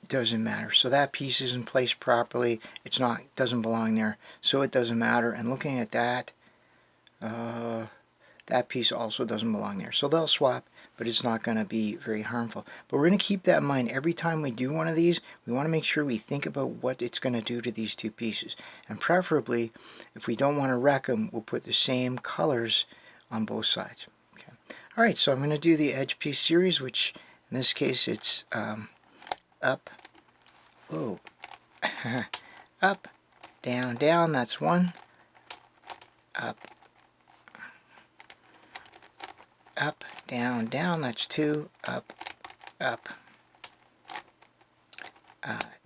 doesn't matter. So that piece isn't placed properly. It's not, doesn't belong there, so it doesn't matter. And looking at that, that piece also doesn't belong there. So they'll swap, but it's not going to be very harmful. But we're going to keep that in mind every time we do one of these. We want to make sure we think about what it's going to do to these 2 pieces. And preferably, if we don't want to wreck them, we'll put the same colors on both sides. Okay. Alright, so I'm going to do the edge piece series, which in this case it's up, whoa, up, down, down, that's 1, up, up, down, down, that's 2, up, up,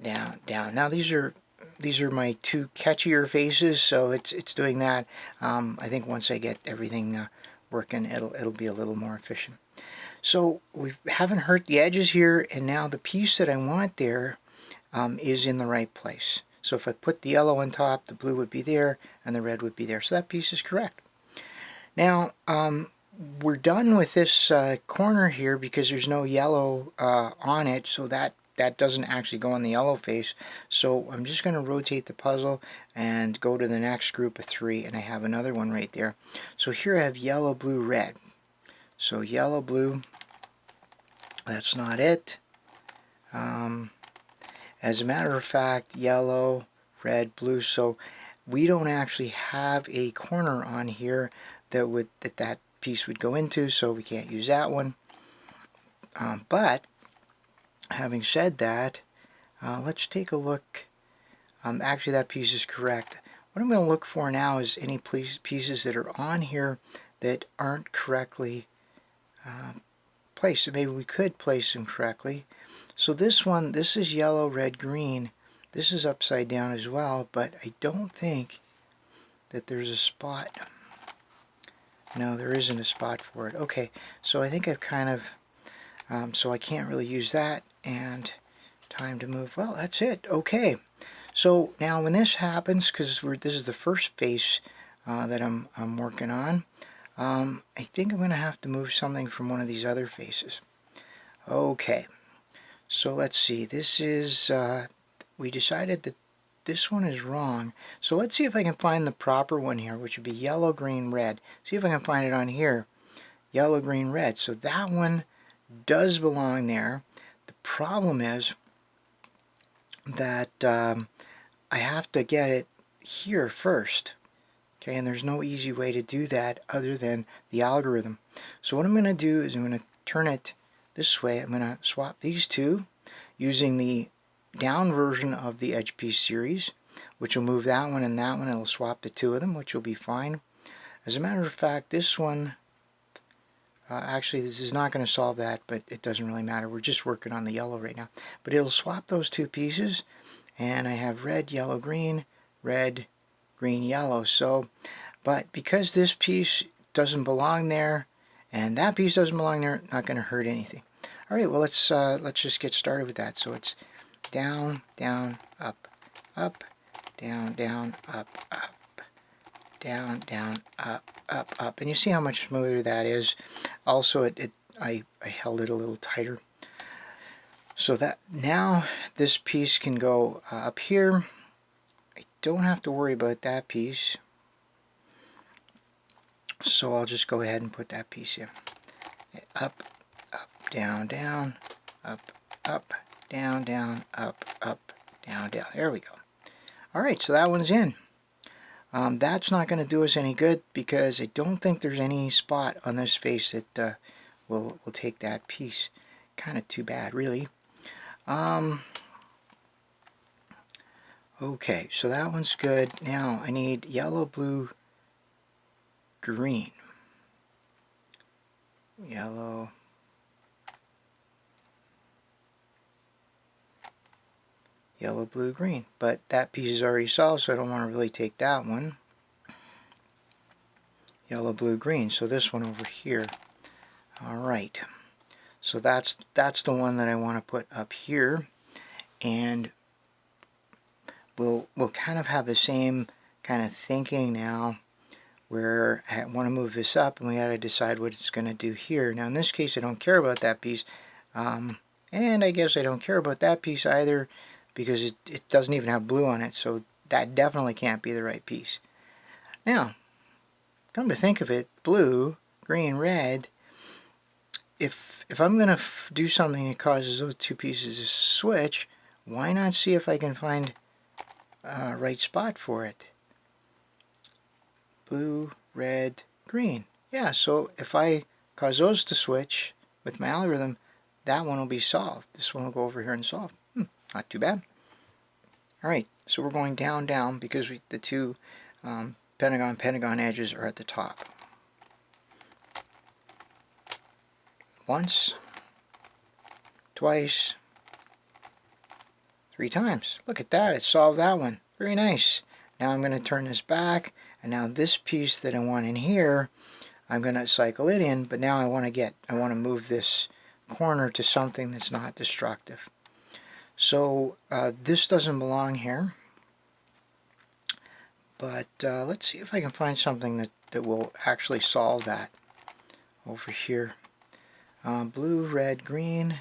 down, down. Now these are my 2 catchier faces, so it's doing that. I think once I get everything working, it'll be a little more efficient. So we haven't hurt the edges here, and now the piece that I want there is in the right place. So if I put the yellow on top, the blue would be there, and the red would be there. So that piece is correct. Now, we're done with this corner here because there's no yellow on it, so that doesn't actually go on the yellow face. So I'm just going to rotate the puzzle and go to the next group of 3, and I have another one right there. So here I have yellow, blue, red. So yellow, blue, that's not it. As a matter of fact, yellow, red, blue, so we don't actually have a corner on here that piece would go into, so we can't use that one. But having said that, let's take a look. Actually, that piece is correct. What I'm going to look for now is any pieces that are on here that aren't correctly placed. So maybe we could place them correctly. So this one, this is yellow, red, green. This is upside down as well, but I don't think that there's a spot. No, there isn't a spot for it. Okay, so I think I've kind of, so I can't really use that, and time to move. Well, that's it. Okay, so now when this happens, because this is the first face that I'm working on, I think I'm going to have to move something from one of these other faces. Okay, so let's see. This is, we decided that this one is wrong. So let's see if I can find the proper one here, which would be yellow, green, red. See if I can find it on here. Yellow, green, red. So that one does belong there. The problem is that I have to get it here first. Okay, and there's no easy way to do that other than the algorithm. So what I'm going to do is I'm going to turn it this way. I'm going to swap these two using the down version of the edge piece series, which will move that one and that one. It'll swap the two of them, which will be fine. As a matter of fact, this one, actually this is not going to solve that, but it doesn't really matter. We're just working on the yellow right now. But it'll swap those two pieces, and I have red, yellow, green, red, green, yellow. So, but because this piece doesn't belong there, and that piece doesn't belong there, not going to hurt anything. All right, well let's just get started with that. So it's down, down, up, up, down, down, up, up, down, down, up, up, up. And you see how much smoother that is. Also, I held it a little tighter. So that now this piece can go up here. I don't have to worry about that piece. So I'll just go ahead and put that piece in. Up, up, down, down, up, up, down, down, up, up, down, down. There we go. All right, so that one's in. That's not going to do us any good because I don't think there's any spot on this face that will take that piece. Kind of too bad, really. Okay, so that one's good. Now I need yellow, blue, green. Yellow. Yellow, blue, green. But that piece is already solved, so I don't want to really take that one. Yellow, blue, green. So this one over here. Alright. So that's the one that I want to put up here. And we'll kind of have the same kind of thinking now, where I want to move this up and we got to decide what it's going to do here. Now in this case I don't care about that piece, and I guess I don't care about that piece either, because it doesn't even have blue on it, so that definitely can't be the right piece. Now, come to think of it, blue, green, red, if I'm going to do something that causes those two pieces to switch, why not see if I can find a right spot for it? Blue, red, green. Yeah, so if I cause those to switch with my algorithm, that one will be solved. This one will go over here and solve. Not too bad. Alright, so we're going down, down, because the two Pentagon edges are at the top. Once, twice, 3 times. Look at that, it solved that one. Very nice. Now I'm going to turn this back, and now this piece that I want in here, I'm going to cycle it in, but now I want to move this corner to something that's not destructive. So this doesn't belong here, but let's see if I can find something that will actually solve that over here. Blue, red, green.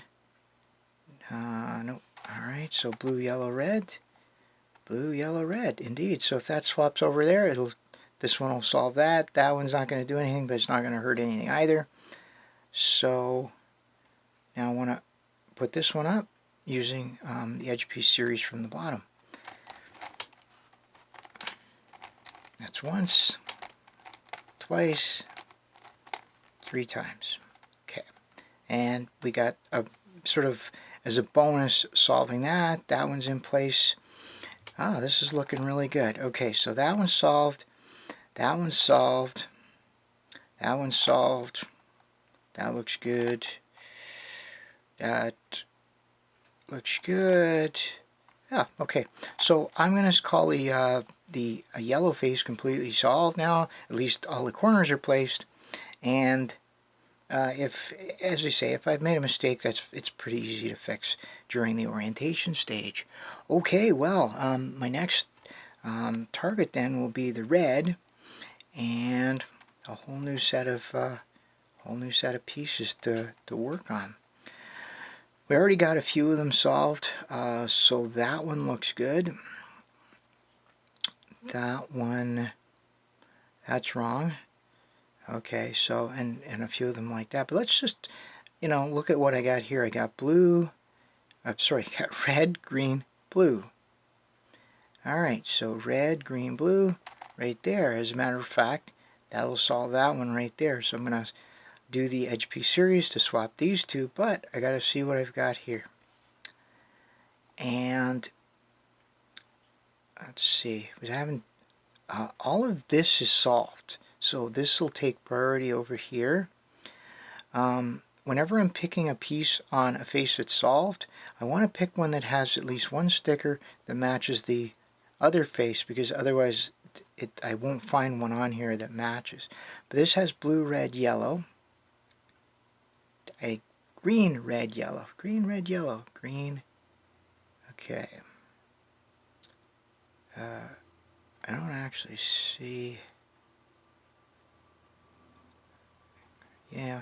Nope. Alright, so blue, yellow, red. Blue, yellow, red. Indeed. So if that swaps over there, this one will solve that. That one's not going to do anything, but it's not going to hurt anything either. So now I want to put this one up using the edge piece series from the bottom. That's once, twice, 3 times. Okay, and we got a sort of as a bonus solving that. That one's in place. Ah, this is looking really good. Okay, so that one's solved. That one's solved. That one's solved. That looks good. That looks good. Yeah, okay. So I'm going to call the yellow face completely solved now. At least all the corners are placed. And if, as I say, if I've made a mistake, it's pretty easy to fix during the orientation stage. Okay, well, my next target then will be the red, and a whole new set of pieces to work on. We already got a few of them solved, so that one looks good. That one, that's wrong. Okay, so, and a few of them like that. But let's just, look at what I got here. I got blue, I got red, green, blue. Alright, so red, green, blue, right there. As a matter of fact, that'll solve that one right there. So I'm going to do the edge piece series to swap these two, but I gotta see what I've got here. And let's see, we haven't all of this is solved, so this will take priority over here. Whenever I'm picking a piece on a face that's solved, I want to pick one that has at least one sticker that matches the other face, because otherwise I won't find one on here that matches. But this has blue, red, yellow, a green, red, yellow, green, red, yellow, green. Okay. I don't actually see. Yeah.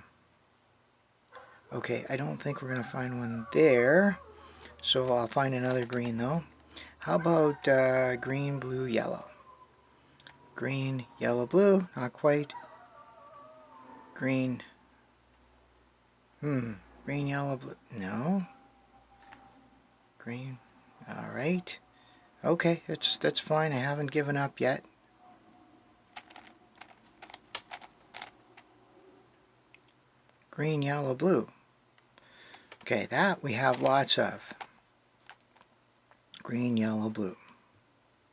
Okay, I don't think we're going to find one there. So I'll find another green though. How about green, blue, yellow? Green, yellow, blue. Not quite. Green. Green, yellow, blue. No. Green. Alright. Okay, that's fine. I haven't given up yet. Green, yellow, blue. Okay, that we have lots of. Green, yellow, blue.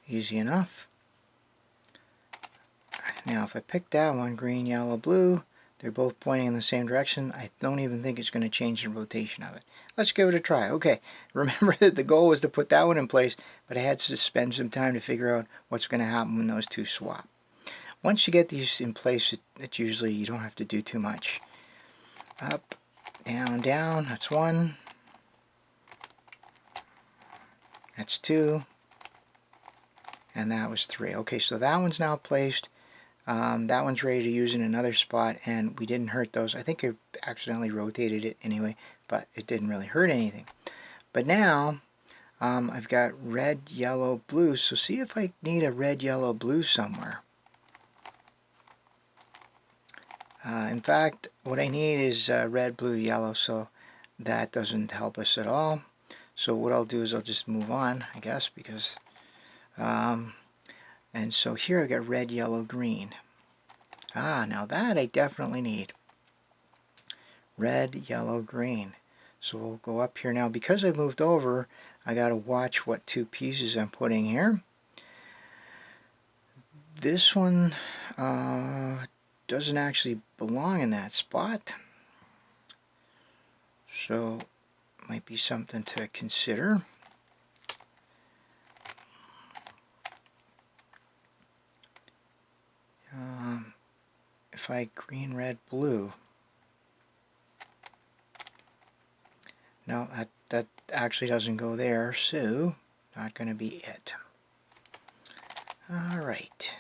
Easy enough. Now if I pick that one, green, yellow, blue, they're both pointing in the same direction. I don't even think it's going to change the rotation of it. Let's give it a try. Okay, remember that the goal was to put that one in place, but I had to spend some time to figure out what's going to happen when those two swap. Once you get these in place, it usually, you don't have to do too much. Up, down, down, that's one. That's two. And that was three. Okay, so that one's now placed. That one's ready to use in another spot, and we didn't hurt those. I think I accidentally rotated it anyway, but it didn't really hurt anything. But now, I've got red, yellow, blue, so see if I need a red, yellow, blue somewhere. In fact, what I need is red, blue, yellow, so that doesn't help us at all. So what I'll do is I'll just move on, I guess, because and so here I got red, yellow, green. Now that I definitely need. Red, yellow, green. So we'll go up here now. Because I moved over, I got to watch what two pieces I'm putting here. This one doesn't actually belong in that spot. So might be something to consider. If I green, red, blue. No, that actually doesn't go there, so not going to be it. Alright.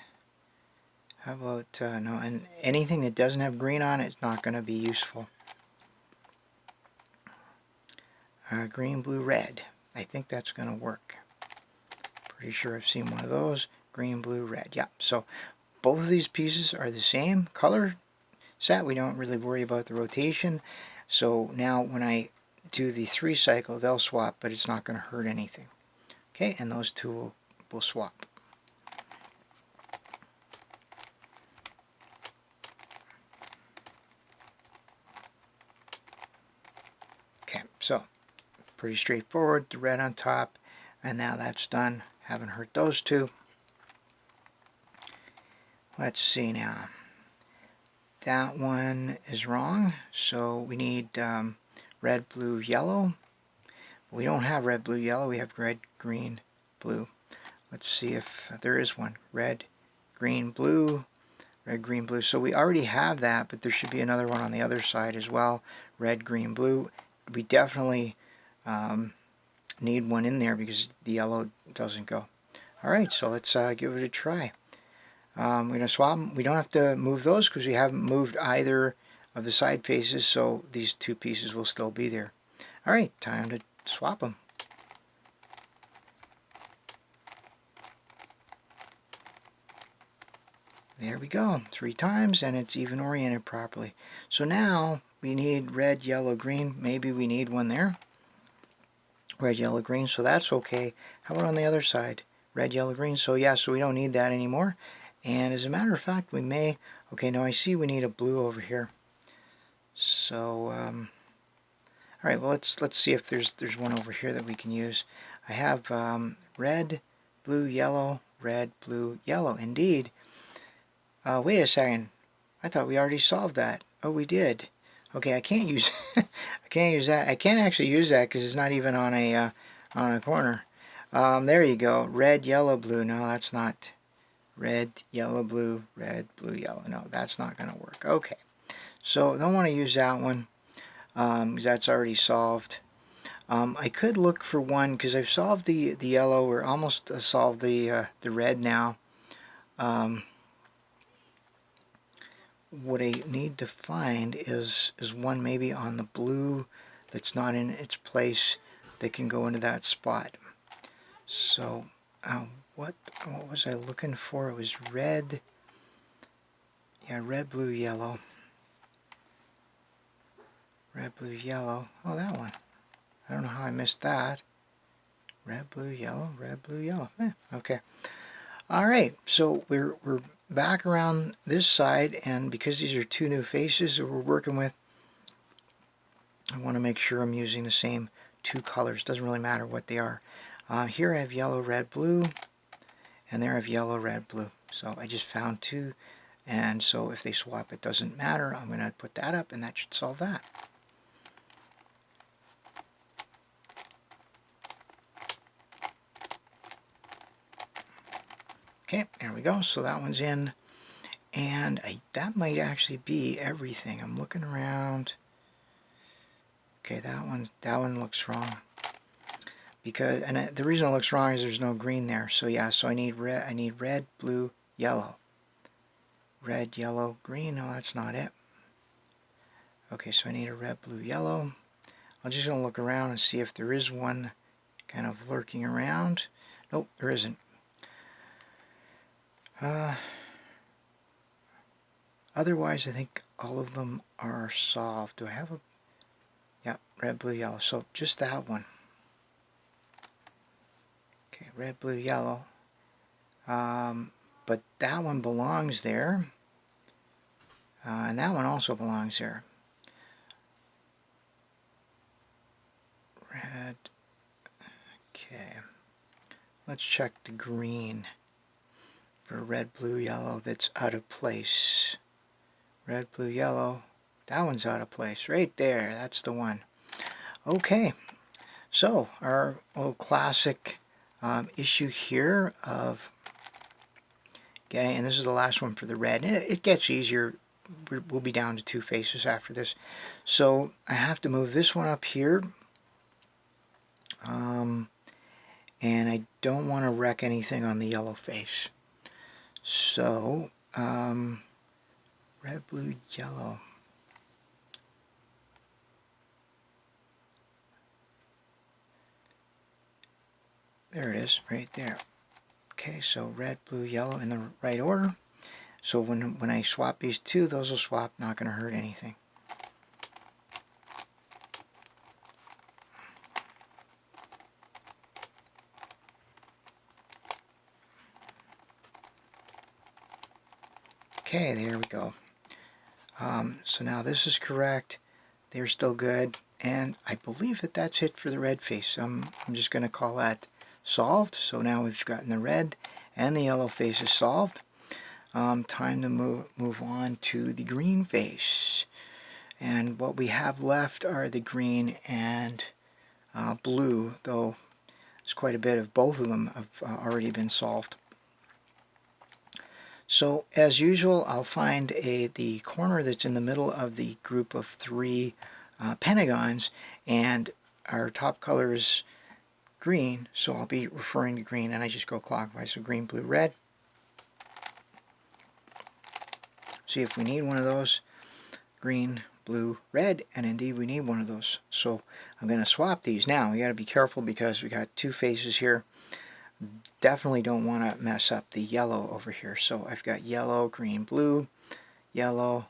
How about, no, and anything that doesn't have green on it is not going to be useful. Green, blue, red. I think that's going to work. Pretty sure I've seen one of those. Green, blue, red. Yeah, so both of these pieces are the same color set. We don't really worry about the rotation. So now when I do the 3 cycle, they'll swap, but it's not going to hurt anything. Okay, and those two will swap. Okay, so pretty straightforward. The red on top, and now that's done. Haven't hurt those two. Let's see now. That one is wrong, so we need red, blue, yellow. We don't have red, blue, yellow. We have red, green, blue. Let's see if there is one. Red, green, blue. Red, green, blue. So we already have that, but there should be another one on the other side as well. Red, green, blue. We definitely need one in there because the yellow doesn't go. Alright, so let's give it a try. We're going to swap them. We don't have to move those because we haven't moved either of the side faces, so these two pieces will still be there. Alright, time to swap them. There we go, 3 times, and it's even oriented properly. So now we need red, yellow, green. Maybe we need one there. Red, yellow, green, so that's okay. How about on the other side? Red, yellow, green, so yeah, so we don't need that anymore. And as a matter of fact, we may, okay, now I see we need a blue over here. So, all right. Well, let's see if there's one over here that we can use. I have red, blue, yellow, red, blue, yellow. Indeed. Wait a second. I thought we already solved that. Oh, we did. Okay, I can't use I can't use that. I can't actually use that because it's not even on a corner. There you go. Red, yellow, blue. No, that's not. Red, yellow, blue, red, blue, yellow. No, that's not going to work. Okay, so don't want to use that one because that's already solved. I could look for one because I've solved the yellow, or almost solved the red now. What I need to find is one maybe on the blue that's not in its place that can go into that spot. So what was I looking for? It was red. Yeah, red, blue, yellow. Red, blue, yellow. Oh, that one. I don't know how I missed that. Red, blue, yellow, red, blue, yellow. Okay. All right, so we're back around this side, and because these are two new faces that we're working with, I want to make sure I'm using the same two colors. Doesn't really matter what they are. Here I have yellow, red, blue, and there I have yellow, red, blue. So I just found two, and so if they swap, it doesn't matter. I'm going to put that up, and that should solve that. Okay, there we go. So that one's in, and that might actually be everything. I'm looking around. Okay, that one looks wrong. Because, and the reason it looks wrong is there's no green there. So yeah, so I need red, blue, yellow. Red, yellow, green. No, that's not it. Okay, so I need a red, blue, yellow. I'm just going to look around and see if there is one kind of lurking around. Nope, there isn't. Otherwise, I think all of them are solved. Do I have a... Yeah, red, blue, yellow. So just that one. Okay, red, blue, yellow. But that one belongs there. And that one also belongs there. Red. Okay. Let's check the green for red, blue, yellow that's out of place. Red, blue, yellow. That one's out of place. Right there. That's the one. Okay. So our little classic issue here of getting, and this is the last one for the red. It gets easier. We'll be down to two faces after this. So I have to move this one up here. And I don't want to wreck anything on the yellow face. So, red, blue, yellow. There it is, right there. Okay, so red, blue, yellow in the right order. So when I swap these two, those will swap, not going to hurt anything. Okay, there we go. So now this is correct. They're still good. And I believe that that's it for the red face. I'm just going to call that solved. So now we've gotten the red and the yellow faces solved. Time to move on to the green face. And what we have left are the green and blue, though there's quite a bit of both of them have already been solved. So as usual, I'll find the corner that's in the middle of the group of three pentagons, and our top color is green, so I'll be referring to green, and I just go clockwise, so green, blue, red. See if we need one of those. Green, blue, red, and indeed we need one of those. So I'm going to swap these. Now we got to be careful because we got two faces here. Definitely don't want to mess up the yellow over here. So I've got yellow, green, blue, yellow,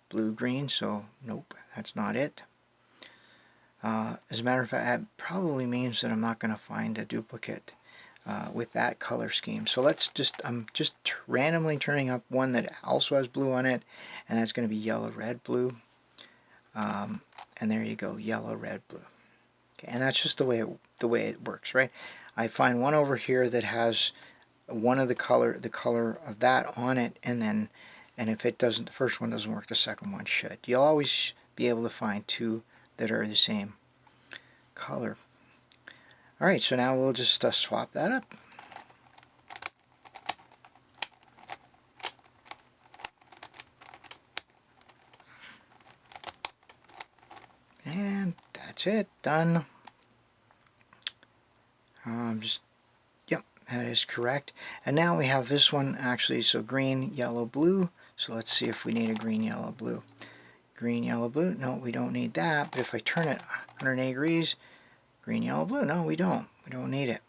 blue, green. So nope, that's not it. As a matter of fact, that probably means that I'm not going to find a duplicate with that color scheme. So let's just, I'm just randomly turning up one that also has blue on it, and that's going to be yellow, red, blue. And there you go, yellow, red, blue. Okay, and that's just the way it works, right? I find one over here that has one of the color of that on it, and if it doesn't, the first one doesn't work, the second one should. You'll always be able to find two that are the same color. All right, so now we'll just swap that up. And that's it, done. Yep, that is correct. And now we have this one actually, so green, yellow, blue. So let's see if we need a green, yellow, blue. Green, yellow, blue, no, we don't need that. But if I turn it 180 degrees, green, yellow, blue, no, we don't need it.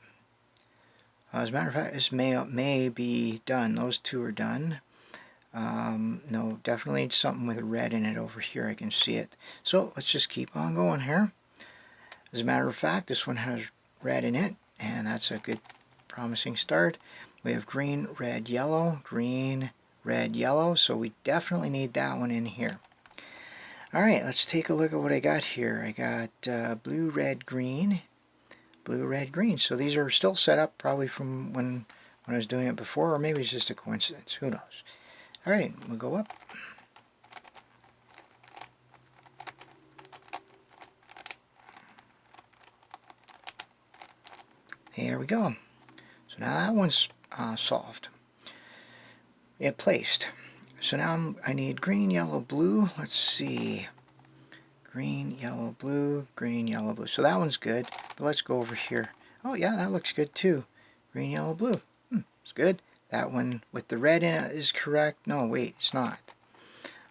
As a matter of fact, this may be done. Those two are done. No, definitely need something with red in it over here. I can see it. So let's just keep on going here. As a matter of fact, this one has red in it, and that's a good, promising start. We have green, red, yellow, green, red, yellow, so we definitely need that one in here. All right, let's take a look at what I got here. I got blue, red, green, blue, red, green. So these are still set up probably from when I was doing it before, or maybe it's just a coincidence. Who knows? All right, we'll go up. There we go. So now that one's solved. It placed. So now I need green, yellow, blue. Let's see. Green, yellow, blue, green, yellow, blue. So that one's good. But let's go over here. Oh yeah, that looks good too. Green, yellow, blue. It's good. That one with the red in it is correct. No, wait, it's not.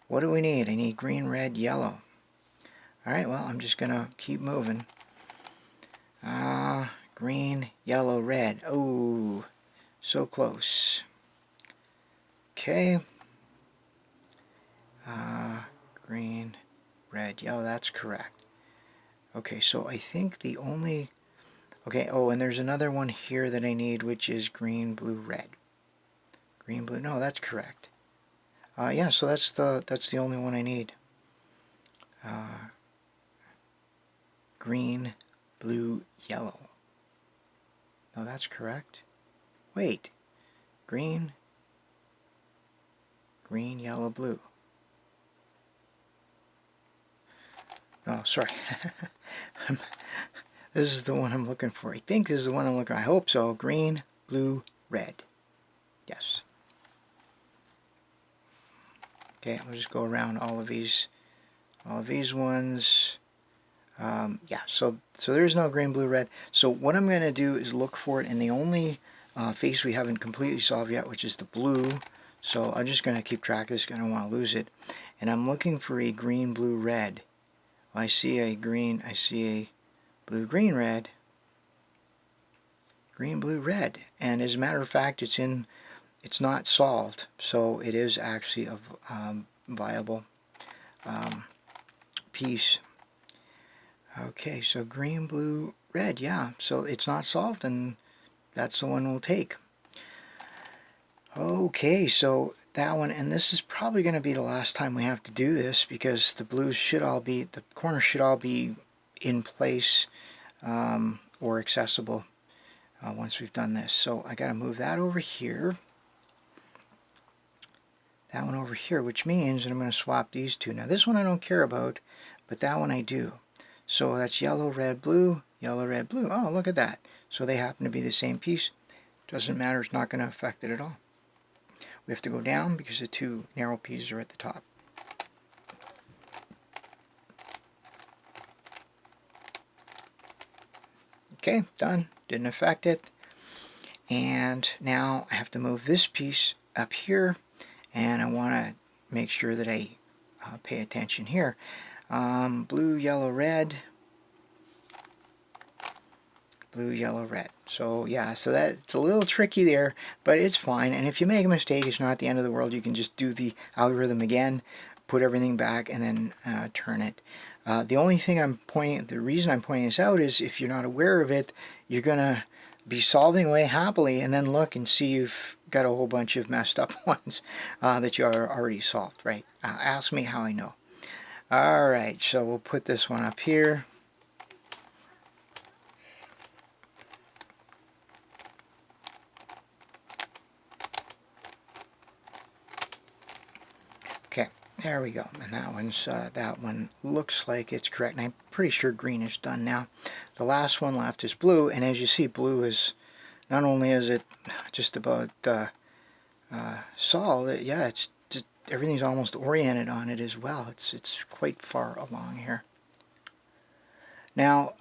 What do we need? I need green, red, yellow. Alright, well, I'm just going to keep moving. Green, yellow, red. Oh, so close. Okay. Green, red, yellow, that's correct. Okay, so I think the only... Okay, oh, and there's another one here that I need, which is green, blue, red. Green, blue, no, that's correct. Yeah, so that's the only one I need. Green, blue, yellow. No, that's correct. Wait, green, yellow, blue. Oh, sorry. This is the one I'm looking for. I think this is the one I'm looking for. I hope so. Green, blue, red. Yes. Okay, we'll just go around all of these ones. Yeah, so there's no green, blue, red. So what I'm going to do is look for it in the only face we haven't completely solved yet, which is the blue. So I'm just going to keep track of this. I don't want to lose it. And I'm looking for a green, blue, red. Well, I see a green, I see a blue, green, red. Green, blue, red. And as a matter of fact, it's not solved. So it is actually a viable piece. Okay, so green, blue, red, yeah. So it's not solved, and that's the one we'll take. Okay, so that one, and this is probably going to be the last time we have to do this, because the blues should all be, the corners should all be in place or accessible once we've done this. So I got to move that over here. That one over here, which means that I'm going to swap these two. Now this one I don't care about, but that one I do. So that's yellow, red, blue, yellow, red, blue. Oh, look at that. So they happen to be the same piece. Doesn't matter, it's not going to affect it at all. We have to go down because the two narrow pieces are at the top. Okay, done. Didn't affect it. And now I have to move this piece up here, and I want to make sure that I pay attention here. Blue, yellow, red. Blue, yellow, red. So yeah, so that's a little tricky there, but it's fine. And if you make a mistake, it's not the end of the world. You can just do the algorithm again, put everything back, and then turn it. The only thing the reason I'm pointing this out is if you're not aware of it, you're gonna be solving away happily, and then look and see you've got a whole bunch of messed up ones that you are already solved, right? Ask me how I know. Alright, so we'll put this one up here. Okay, there we go. And that one looks like it's correct. And I'm pretty sure green is done now. The last one left is blue, and as you see, blue is, not only is it just about solid, yeah, it's just, everything's almost oriented on it as well. It's quite far along here. Now,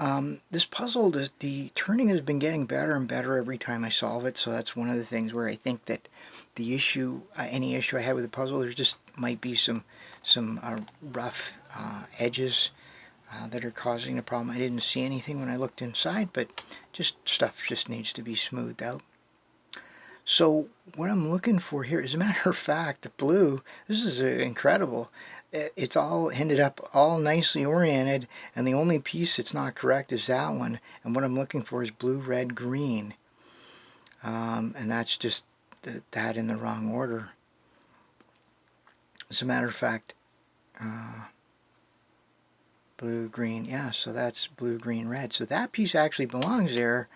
this puzzle, the turning has been getting better and better every time I solve it, so that's one of the things where I think that the issue, any issue I had with the puzzle, there just might be some rough edges that are causing the problem. I didn't see anything when I looked inside, but stuff just needs to be smoothed out. So what I'm looking for here, as a matter of fact, the blue, this is incredible. It's all ended up all nicely oriented, and the only piece that's not correct is that one. And what I'm looking for is blue, red, green. And that's just that in the wrong order. As a matter of fact, blue, green, yeah, so that's blue, green, red. So that piece actually belongs there.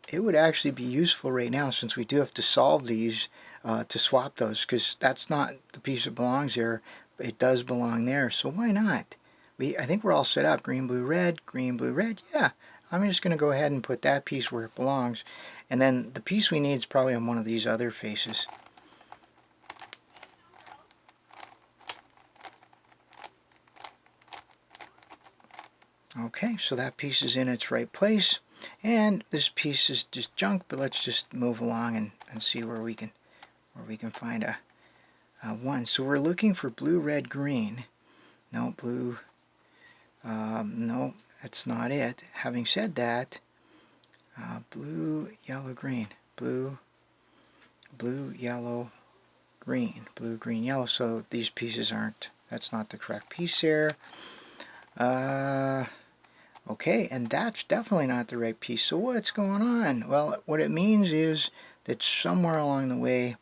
It would actually be useful right now, since we do have to solve these, to swap those, because that's not the piece that belongs there, but it does belong there, so why not? I think we're all set up. Green, blue, red, yeah. I'm just going to go ahead and put that piece where it belongs, and then the piece we need is probably on one of these other faces. Okay, so that piece is in its right place. And this piece is just junk, but let's just move along and see where we can find a one. So we're looking for blue, red, green. No, blue. No, that's not it. Having said that, blue, yellow, green. Blue, yellow, green. Blue, green, yellow. So these pieces aren't. That's not the correct piece there. Okay, and that's definitely not the right piece. So what's going on? Well, what it means is that somewhere along the way,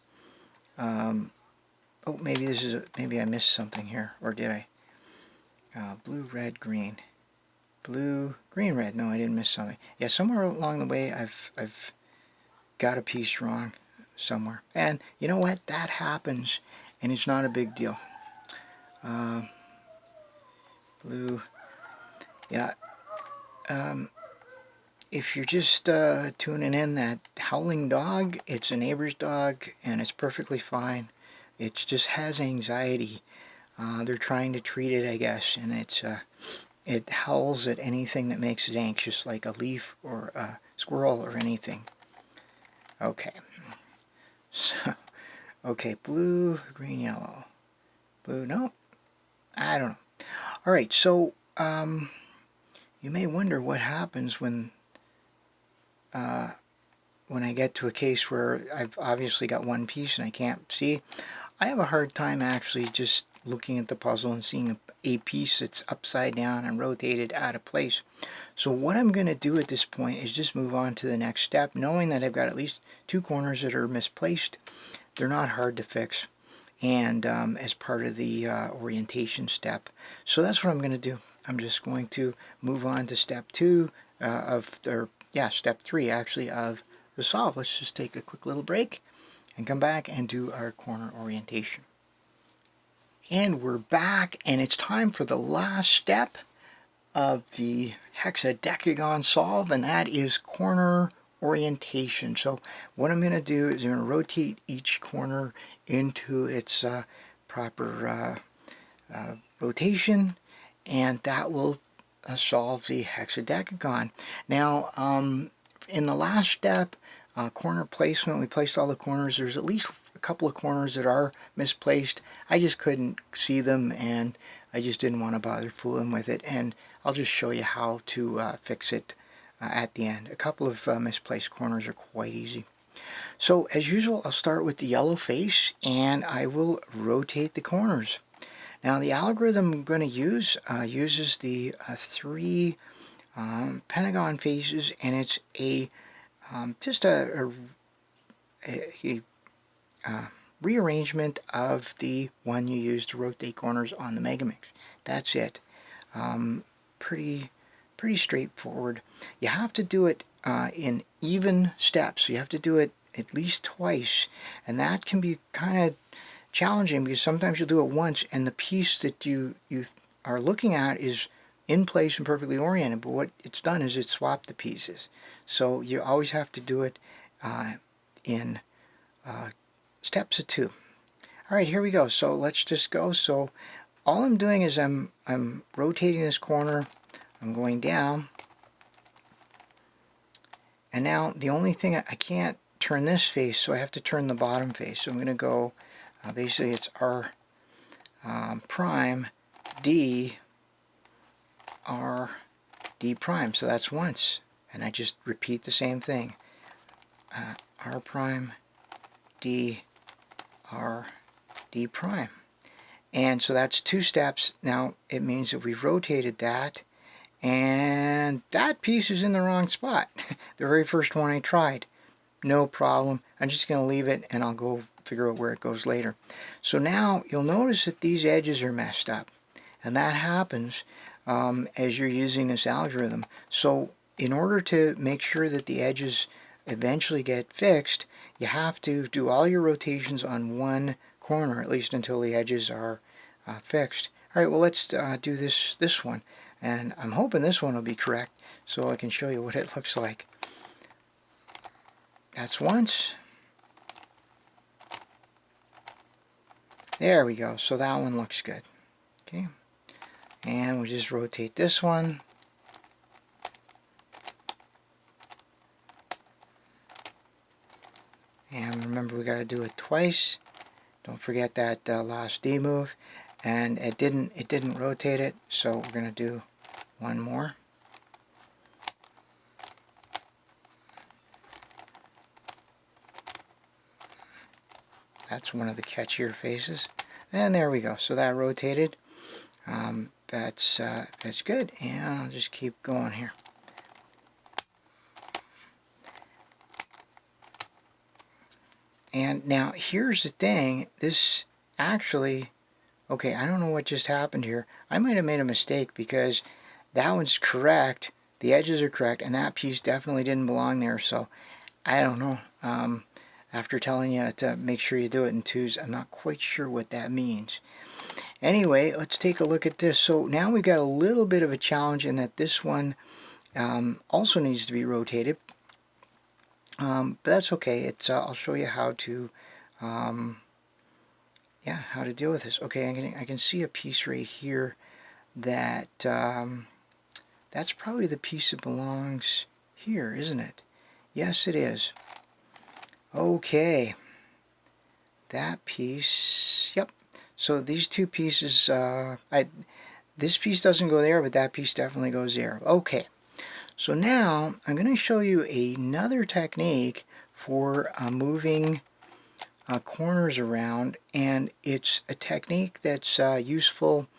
oh, maybe maybe I missed something here, or did I? Blue, red, green. Blue, green, red. No, I didn't miss something. Yeah, somewhere along the way, I've got a piece wrong somewhere. And you know what? That happens, and it's not a big deal. Blue, yeah. If you're just tuning in, that howling dog, it's a neighbor's dog, and it's perfectly fine. It just has anxiety. They're trying to treat it, I guess, and it howls at anything that makes it anxious, like a leaf or a squirrel or anything. Okay. So, okay, blue, green, yellow. Blue, no, I don't know. All right, so you may wonder what happens when I get to a case where I've obviously got one piece and I can't see. I have a hard time actually just looking at the puzzle and seeing a piece that's upside down and rotated out of place. So what I'm going to do at this point is just move on to the next step, knowing that I've got at least two corners that are misplaced. They're not hard to fix, and as part of the orientation step. So that's what I'm going to do. I'm just going to move on to step 2 step 3 actually of the solve. Let's just take a quick little break and come back and do our corner orientation. And we're back, and it's time for the last step of the hexadecagon solve, and that is corner orientation. So what I'm going to do is I'm going to rotate each corner into its proper rotation, and that will solve the hexadecagon. Now, in the last step, corner placement, we placed all the corners. There's at least a couple of corners that are misplaced. I just couldn't see them, and I just didn't want to bother fooling with it, and I'll just show you how to fix it at the end. A couple of misplaced corners are quite easy. So as usual, I'll start with the yellow face, and I will rotate the corners. Now the algorithm I'm going to use uses the 3 Pentagon faces, and it's rearrangement of the one you use to rotate corners on the Megaminx. That's it. Pretty straightforward. You have to do it in even steps. So you have to do it at least twice, and that can be kind of challenging because sometimes you'll do it once and the piece that you are looking at is in place and perfectly oriented, but what it's done is it's swapped the pieces. So you always have to do it in steps of 2. Alright, here we go. So let's just go. So all I'm doing is I'm rotating this corner, I'm going down, and now the only thing I can't turn this face, so I have to turn the bottom face. So I'm going to go, basically it's R prime D R D prime, so that's once, and I just repeat the same thing, R prime D R D prime, and so that's 2 steps. Now it means that we've rotated that, and that piece is in the wrong spot. The very first one I tried, no problem. I'm just going to leave it and I'll go figure out where it goes later. So now you'll notice that these edges are messed up, and that happens as you're using this algorithm. So in order to make sure that the edges eventually get fixed, you have to do all your rotations on one corner, at least until the edges are fixed. Alright, well let's do this one, and I'm hoping this one will be correct so I can show you what it looks like. That's once. There we go, so that one looks good. Okay, and we'll just rotate this one. And remember, we got to do it twice. Don't forget that last D move. And it didn't rotate it, so we're going to do one more. That's one of the catchier faces. And there we go. So that rotated. That's good. And I'll just keep going here. And now here's the thing. This actually, okay, I don't know what just happened here. I might have made a mistake because that one's correct. The edges are correct, and that piece definitely didn't belong there. So I don't know. After telling you to make sure you do it in 2s, I'm not quite sure what that means. Anyway, let's take a look at this. So now we've got a little bit of a challenge in that this one also needs to be rotated. But that's okay. It's I'll show you how to how to deal with this. Okay, I can see a piece right here that that's probably the piece that belongs here, isn't it? Yes, it is. Okay, that piece, yep. So these 2 pieces, this piece doesn't go there, but that piece definitely goes there. Okay, so now I'm going to show you another technique for moving corners around, and it's a technique that's useful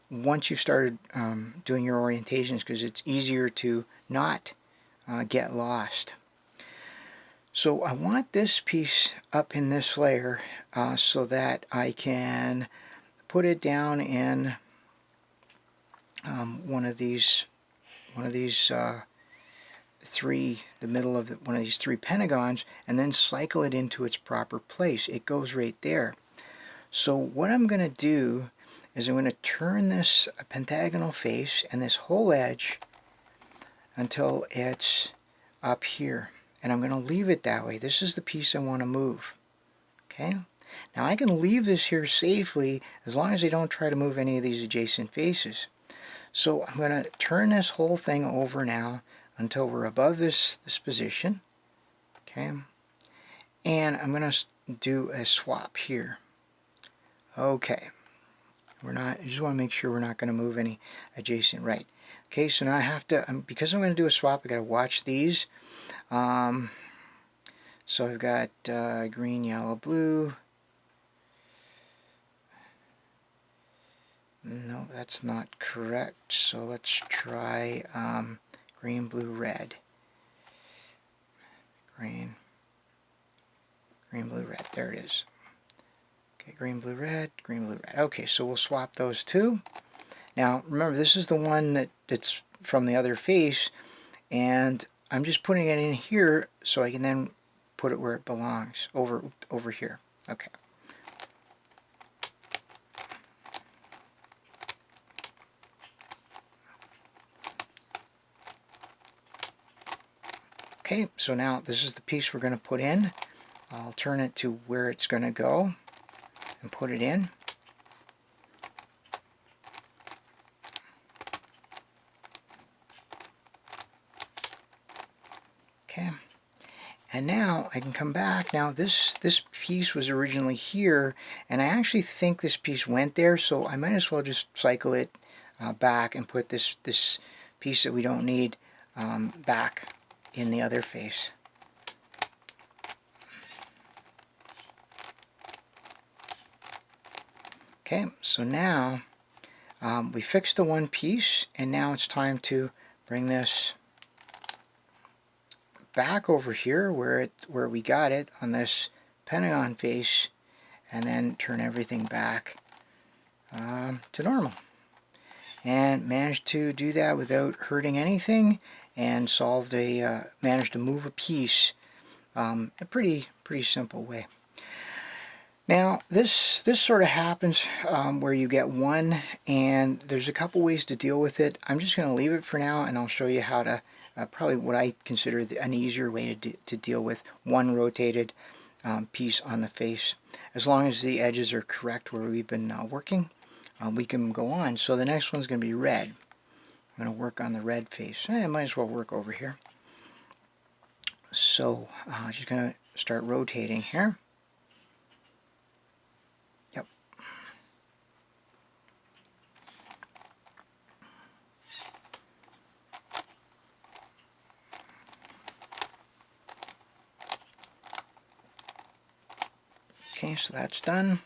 once you've started doing your orientations, because it's easier to not get lost. So I want this piece up in this layer so that I can put it down in one of these the middle of one of these 3 pentagons, and then cycle it into its proper place. It goes right there. So what I'm going to do is I'm going to turn this pentagonal face and this whole edge until it's up here, and I'm going to leave it that way. This is the piece I want to move. Okay, now I can leave this here safely as long as I don't try to move any of these adjacent faces. So I'm going to turn this whole thing over now until we're above this position. Okay, and I'm going to do a swap here. Okay, I just want to make sure we're not going to move any adjacent. Right. Okay, so now I have to, because I'm going to do a swap, I got to watch these. So I've got green, yellow, blue. No, that's not correct. So let's try green, blue, red. Green, blue, red. There it is. Okay, green, blue, red, green, blue, red. Okay, so we'll swap those two. Now, remember, this is the one that's from the other face, and I'm just putting it in here so I can then put it where it belongs, over here. Okay. Okay, so now this is the piece we're going to put in. I'll turn it to where it's going to go and put it in. Okay, and now I can come back. Now this piece was originally here, and I actually think this piece went there, so I might as well just cycle it back and put this piece that we don't need back in the other face. Okay, so now we fixed the one piece, and now it's time to bring this back over here where we got it on this Pentagon face, and then turn everything back to normal. And managed to do that without hurting anything, and managed to move a piece a pretty simple way. Now this sort of happens where you get one, and there's a couple ways to deal with it. I'm just going to leave it for now, and I'll show you how to probably what I consider an easier way to deal with one rotated piece on the face. As long as the edges are correct where we've been working, we can go on. So the next one's going to be red. I'm going to work on the red face. I might as well work over here. So just going to start rotating here. Yep. Okay, so that's done.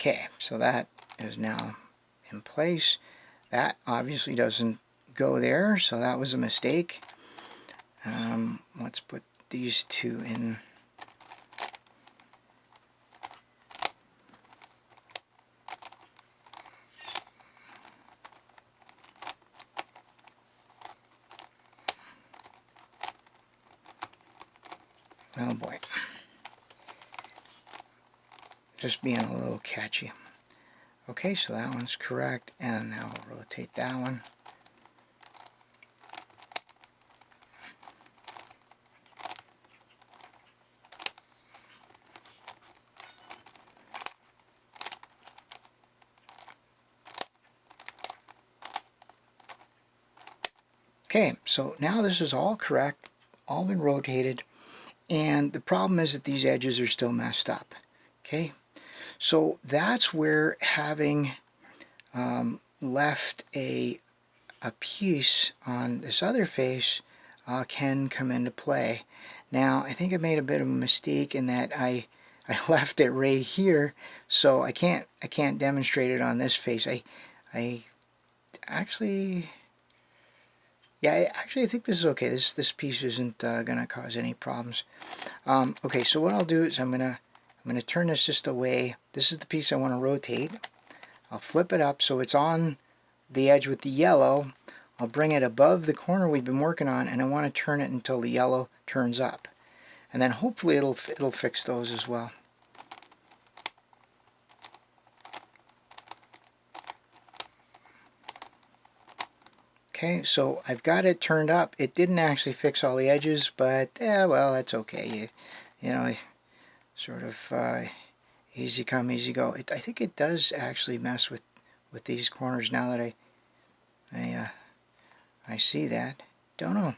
Okay, so that is now in place. That obviously doesn't go there, so that was a mistake. Let's put these two in. Oh boy. Just being a little catchy. Okay, so that one's correct, and now we'll rotate that one. Okay, so now this is all correct, all been rotated, and the problem is that these edges are still messed up. Okay, so that's where having left a piece on this other face can come into play. Now I think I made a bit of a mistake in that I left it right here, so I can't demonstrate it on this face. I actually think this is okay. This piece isn't gonna cause any problems. Okay, so what I'll do is I'm gonna turn this just away. This is the piece I want to rotate. I'll flip it up so it's on the edge with the yellow. I'll bring it above the corner we've been working on, and I want to turn it until the yellow turns up, and then hopefully it'll fix those as well. Okay, so I've got it turned up. It didn't actually fix all the edges, but well, that's okay. You know, sort of easy come, easy go. I think it does actually mess with these corners now that I see that. Don't know.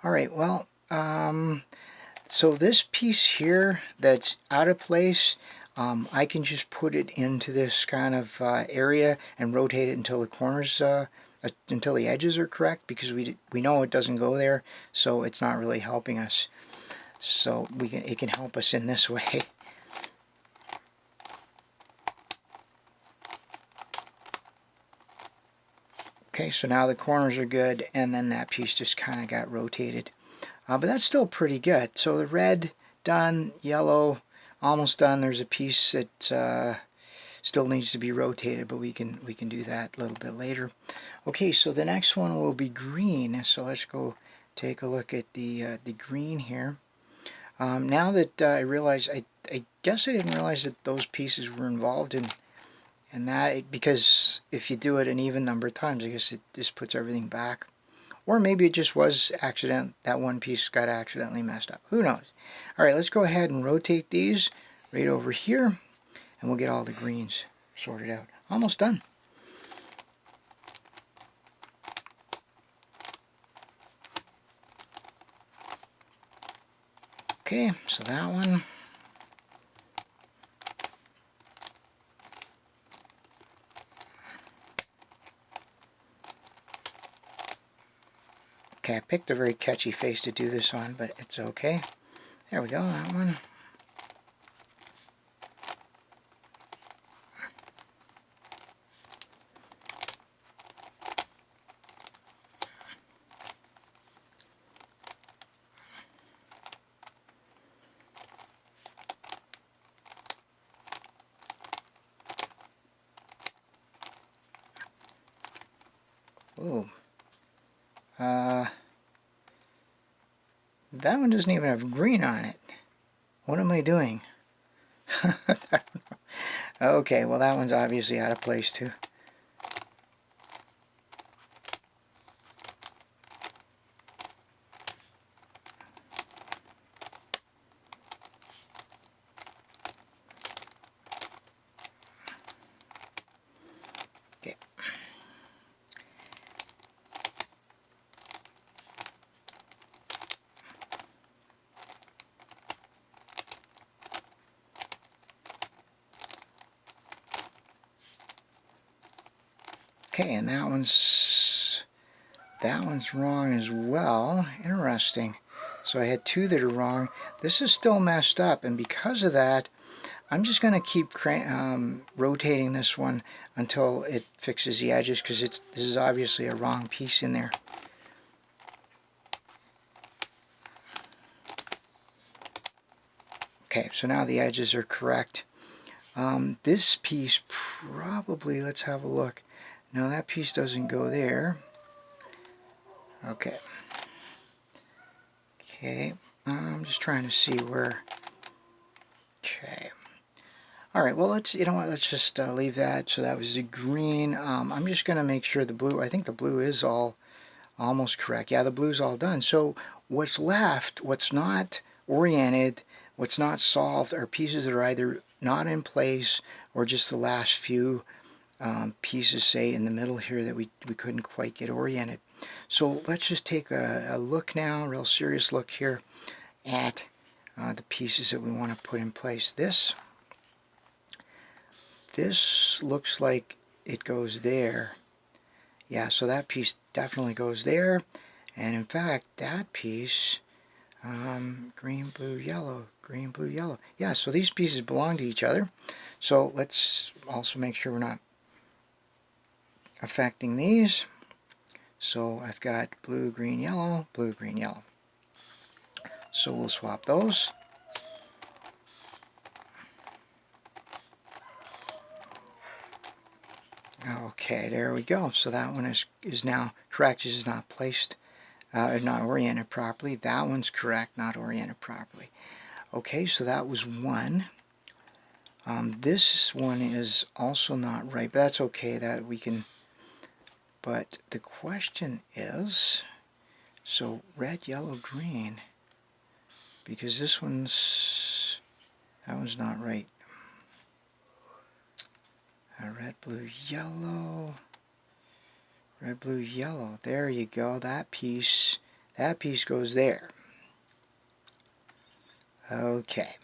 All right, well, so this piece here that's out of place, I can just put it into this kind of area and rotate it until the corners, until the edges are correct, because we know it doesn't go there, so it's not really helping us. So it can help us in this way. Okay, so now the corners are good, and then that piece just kind of got rotated. But that's still pretty good. So the red, done, yellow, almost done. There's a piece that still needs to be rotated, but we can do that a little bit later. Okay, so the next one will be green. So let's go take a look at the green here. Now that I realize, I guess I didn't realize that those pieces were involved in that, because if you do it an even number of times, I guess it just puts everything back. Or maybe it just was accident, that one piece got accidentally messed up. Who knows? Alright, let's go ahead and rotate these right over here, and we'll get all the greens sorted out. Almost done. Okay, so that one. Okay, I picked a very catchy face to do this on, but it's okay. There we go, that one. Ooh. That one doesn't even have green on it. What am I doing? Okay, well that one's obviously out of place too. Okay. Okay, and that one's wrong as well. Interesting. So I had two that are wrong. This is still messed up, and because of that, I'm just going to keep rotating this one until it fixes the edges, because this is obviously a wrong piece in there. Okay, so now the edges are correct. This piece probably, let's have a look. No, that piece doesn't go there. Okay. Okay, I'm just trying to see where. Okay. Alright, well let's just leave that. So that was the green. I'm just going to make sure the blue, I think the blue is all almost correct. Yeah, the blue's all done. So what's left, what's not oriented, what's not solved are pieces that are either not in place or just the last few pieces, say, in the middle here that we couldn't quite get oriented. So let's just take a look now, a real serious look here at the pieces that we want to put in place. This looks like it goes there. Yeah, so that piece definitely goes there. And in fact, that piece, green, blue, yellow, green, blue, yellow. Yeah, so these pieces belong to each other. So let's also make sure we're not affecting these. So I've got blue, green, yellow, blue, green, yellow. So we'll swap those. Okay, there we go. So that one is now correct. This is not placed, not oriented properly. That one's correct, not oriented properly. Okay, so that was one. This one is also not right, but that's okay. That we can. But the question is, so red, yellow, green, because that one's not right. Red, blue, yellow, red, blue, yellow. There you go. That piece goes there. Okay.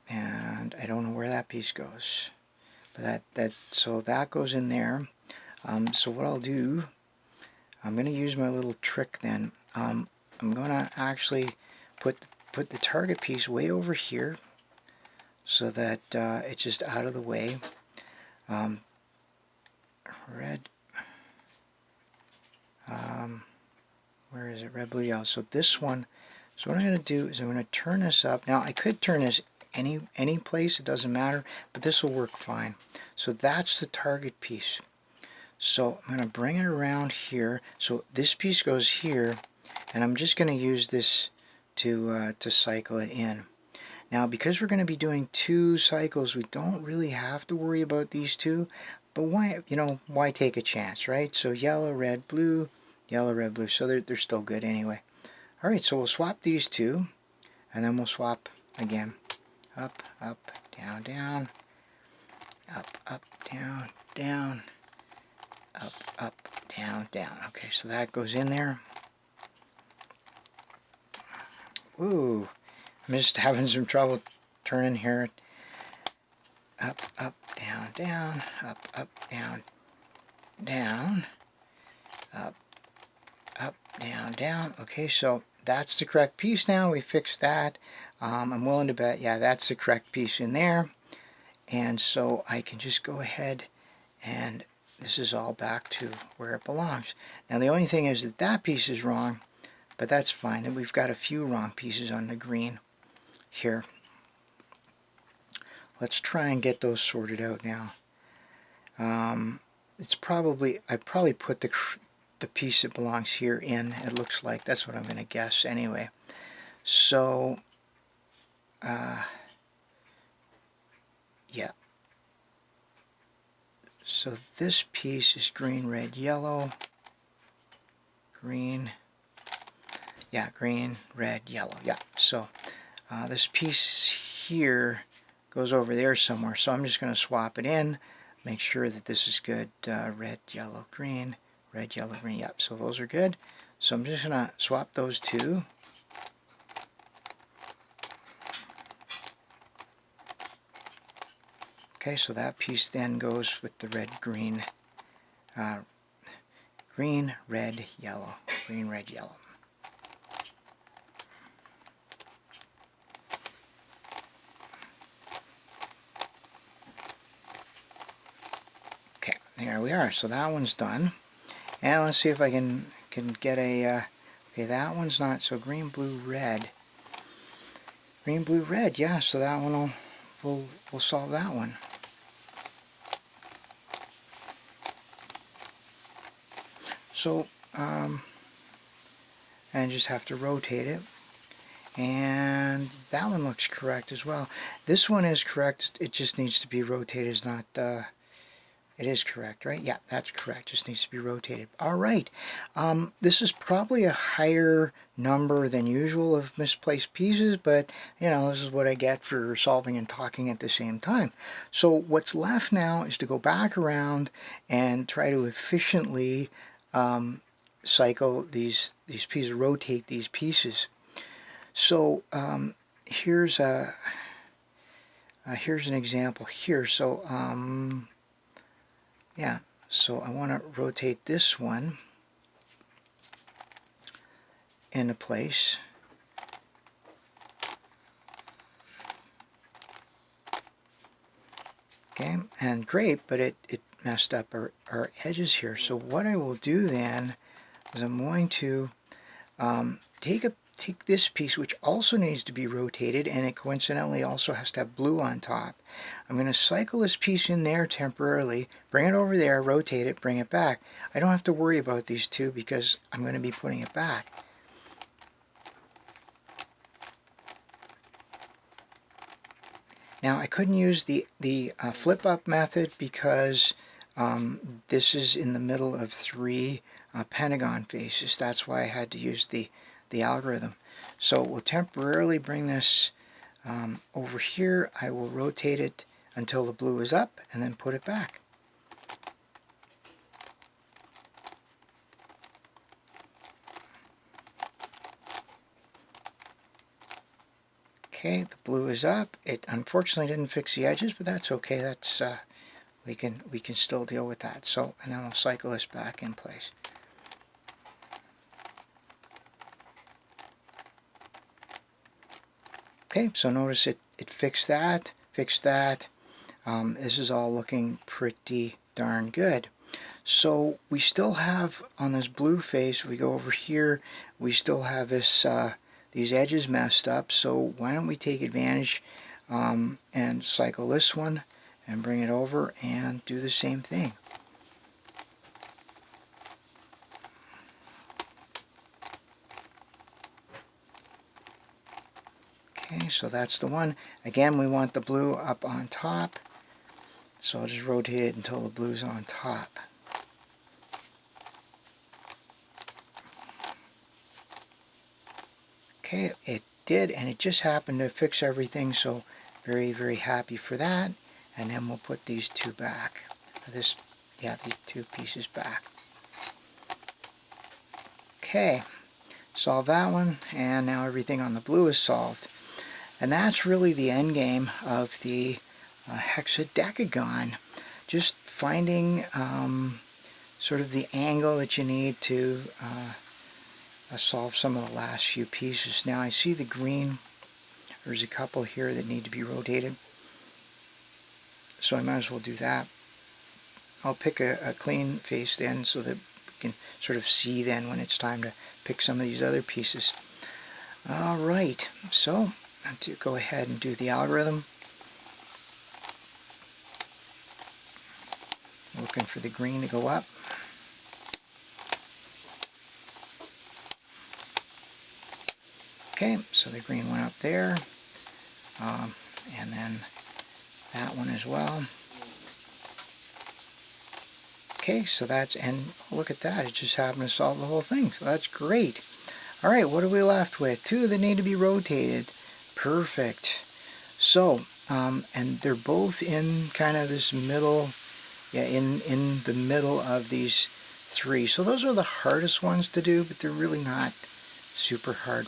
And I don't know where that piece goes, but so that goes in there. So what I'll do, I'm going to use my little trick then. I'm going to actually put the target piece way over here, so that it's just out of the way. red, where is it? Red, blue, yellow. So this one, so what I'm going to do is I'm going to turn this up. Now I could turn this any place, it doesn't matter, but this will work fine. So that's the target piece. So I'm going to bring it around here. So this piece goes here, and I'm just going to use this to cycle it in. Now because we're going to be doing 2 cycles, we don't really have to worry about these 2, but why, you know, why take a chance, right? So yellow, red, blue, yellow, red, blue, so they're still good anyway. Alright, so we'll swap these 2, and then we'll swap again. Up, up, down, down, up, up, down, down, up, down, down. Okay, so that goes in there. Ooh, I'm just having some trouble turning here. Up, down, down, up, down, down, up, down, down. Okay, so that's the correct piece now. We fixed that. I'm willing to bet, yeah, that's the correct piece in there. And so I can just go ahead, and this is all back to where it belongs. Now the only thing is that that piece is wrong, but that's fine. And we've got a few wrong pieces on the green here. Let's try and get those sorted out now. It's probably, I probably put the piece that belongs here in, it looks like. That's what I'm going to guess anyway. So, yeah. So this piece is green, red, yellow. Green. Yeah, green, red, yellow. Yeah, so this piece here goes over there somewhere. So I'm just going to swap it in. Make sure that this is good. Red, yellow, green. Red, yellow, green. Yep, so those are good. So I'm just going to swap those 2. Okay, so that piece then goes with the red, green, green, red, yellow, green, red, yellow. Okay, there we are. So that one's done. And let's see if I can get a, okay, that one's not, so green, blue, red. Green, blue, red, yeah, so that one we'll solve that one. So, and just have to rotate it. And that one looks correct as well. This one is correct, it just needs to be rotated. It's not, it is correct, right? Yeah, that's correct, just needs to be rotated. Alright, this is probably a higher number than usual of misplaced pieces, but you know, this is what I get for solving and talking at the same time. So what's left now is to go back around and try to efficiently cycle these pieces, rotate these pieces. So here's an example here. So yeah, so I want to rotate this one into place. Okay, and great, but it messed up our edges here. So what I will do then is I'm going to take this piece, which also needs to be rotated, and it coincidentally also has to have blue on top. I'm going to cycle this piece in there temporarily, bring it over there, rotate it, bring it back. I don't have to worry about these 2 because I'm going to be putting it back. Now I couldn't use the flip up method because this is in the middle of 3 Pentagon faces. That's why I had to use the algorithm. So we'll temporarily bring this over here. I will rotate it until the blue is up and then put it back. Okay, the blue is up. It unfortunately didn't fix the edges, but that's okay. That's we can still deal with that. So, and then we'll cycle this back in place. Okay, so notice it fixed that, This is all looking pretty darn good. So we still have on this blue face, we go over here, we still have this these edges messed up. So why don't we take advantage and cycle this one and bring it over and do the same thing. Okay, so that's the one. Again, we want the blue up on top. So I'll just rotate it until the blue's on top. Okay, it did, and it just happened to fix everything, so very, very happy for that. And then we'll put these two back. These two pieces back. Okay, solve that one, and now everything on the blue is solved. And that's really the end game of the hexadecagon. Just finding sort of the angle that you need to solve some of the last few pieces. Now I see the green, there's a couple here that need to be rotated, so I might as well do that. I'll pick a clean face then so that we can sort of see then when it's time to pick some of these other pieces. Alright, so I'm to go ahead and do the algorithm. Looking for the green to go up. Okay, so the green went up there, and then that one as well. Okay, so that's, and look at that, it just happened to solve the whole thing, so that's great. Alright, what are we left with? Two that need to be rotated. Perfect. So, and they're both in kind of this middle, in the middle of these three. So those are the hardest ones to do, but they're really not super hard.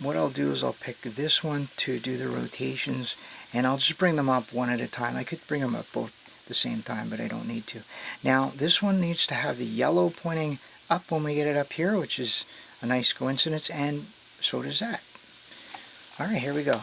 What I'll do is I'll pick this one to do the rotations, and I'll just bring them up one at a time. I could bring them up both at the same time, but I don't need to. Now this one needs to have the yellow pointing up when we get it up here, which is a nice coincidence, and so does that. Alright, here we go.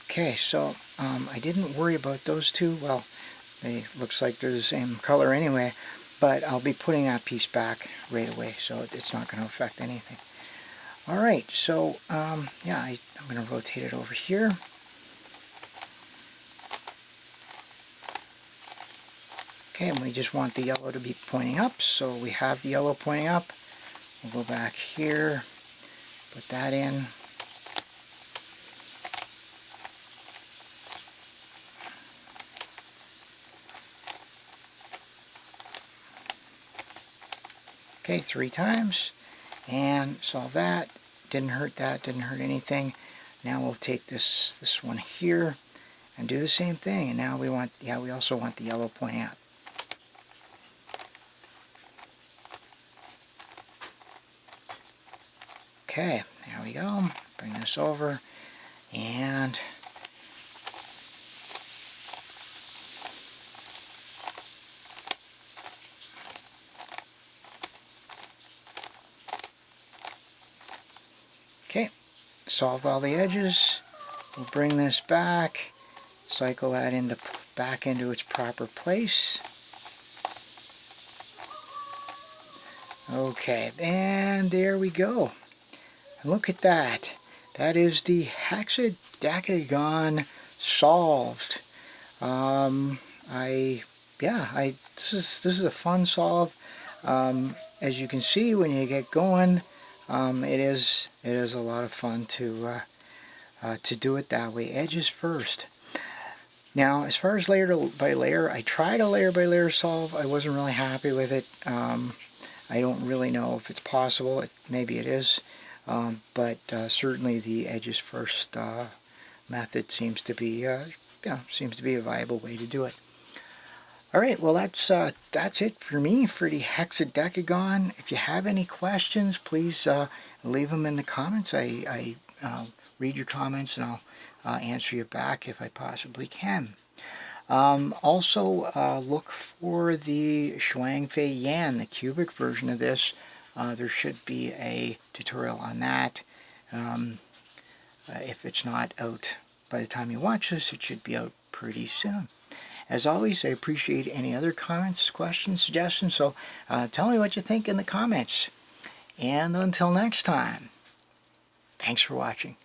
Okay, so I didn't worry about those two. Well, they looks like they're the same color anyway, but I'll be putting that piece back right away, so it's not going to affect anything. Alright, so yeah, I'm going to rotate it over here. Okay, and we just want the yellow to be pointing up, so we have the yellow pointing up. We'll go back here, put that in. Okay, 3 times, and solve that. Didn't hurt that, didn't hurt anything. Now we'll take this one here and do the same thing. And now we want, we also want the yellow pointing out. Okay, there we go. Bring this over, and okay, solve all the edges. We'll bring this back, cycle that back into its proper place. Okay, and there we go. And look at that. That is the hexadecagon solved. This is a fun solve. As you can see, when you get going, it is a lot of fun to do it that way. Edges first. Now, as far as layer by layer, I tried a layer by layer solve. I wasn't really happy with it. I don't really know if it's possible. Maybe it is, but certainly the edges first method seems to be a viable way to do it. All right, well that's it for me for the hexadecagon. If you have any questions, please leave them in the comments. I read your comments and I'll answer you back if I possibly can. Also, look for the Shuang the cubic version of this there should be a tutorial on that. If it's not out by the time you watch this, it should be out pretty soon. As always, I appreciate any other comments, questions, suggestions, so tell me what you think in the comments. And until next time, thanks for watching.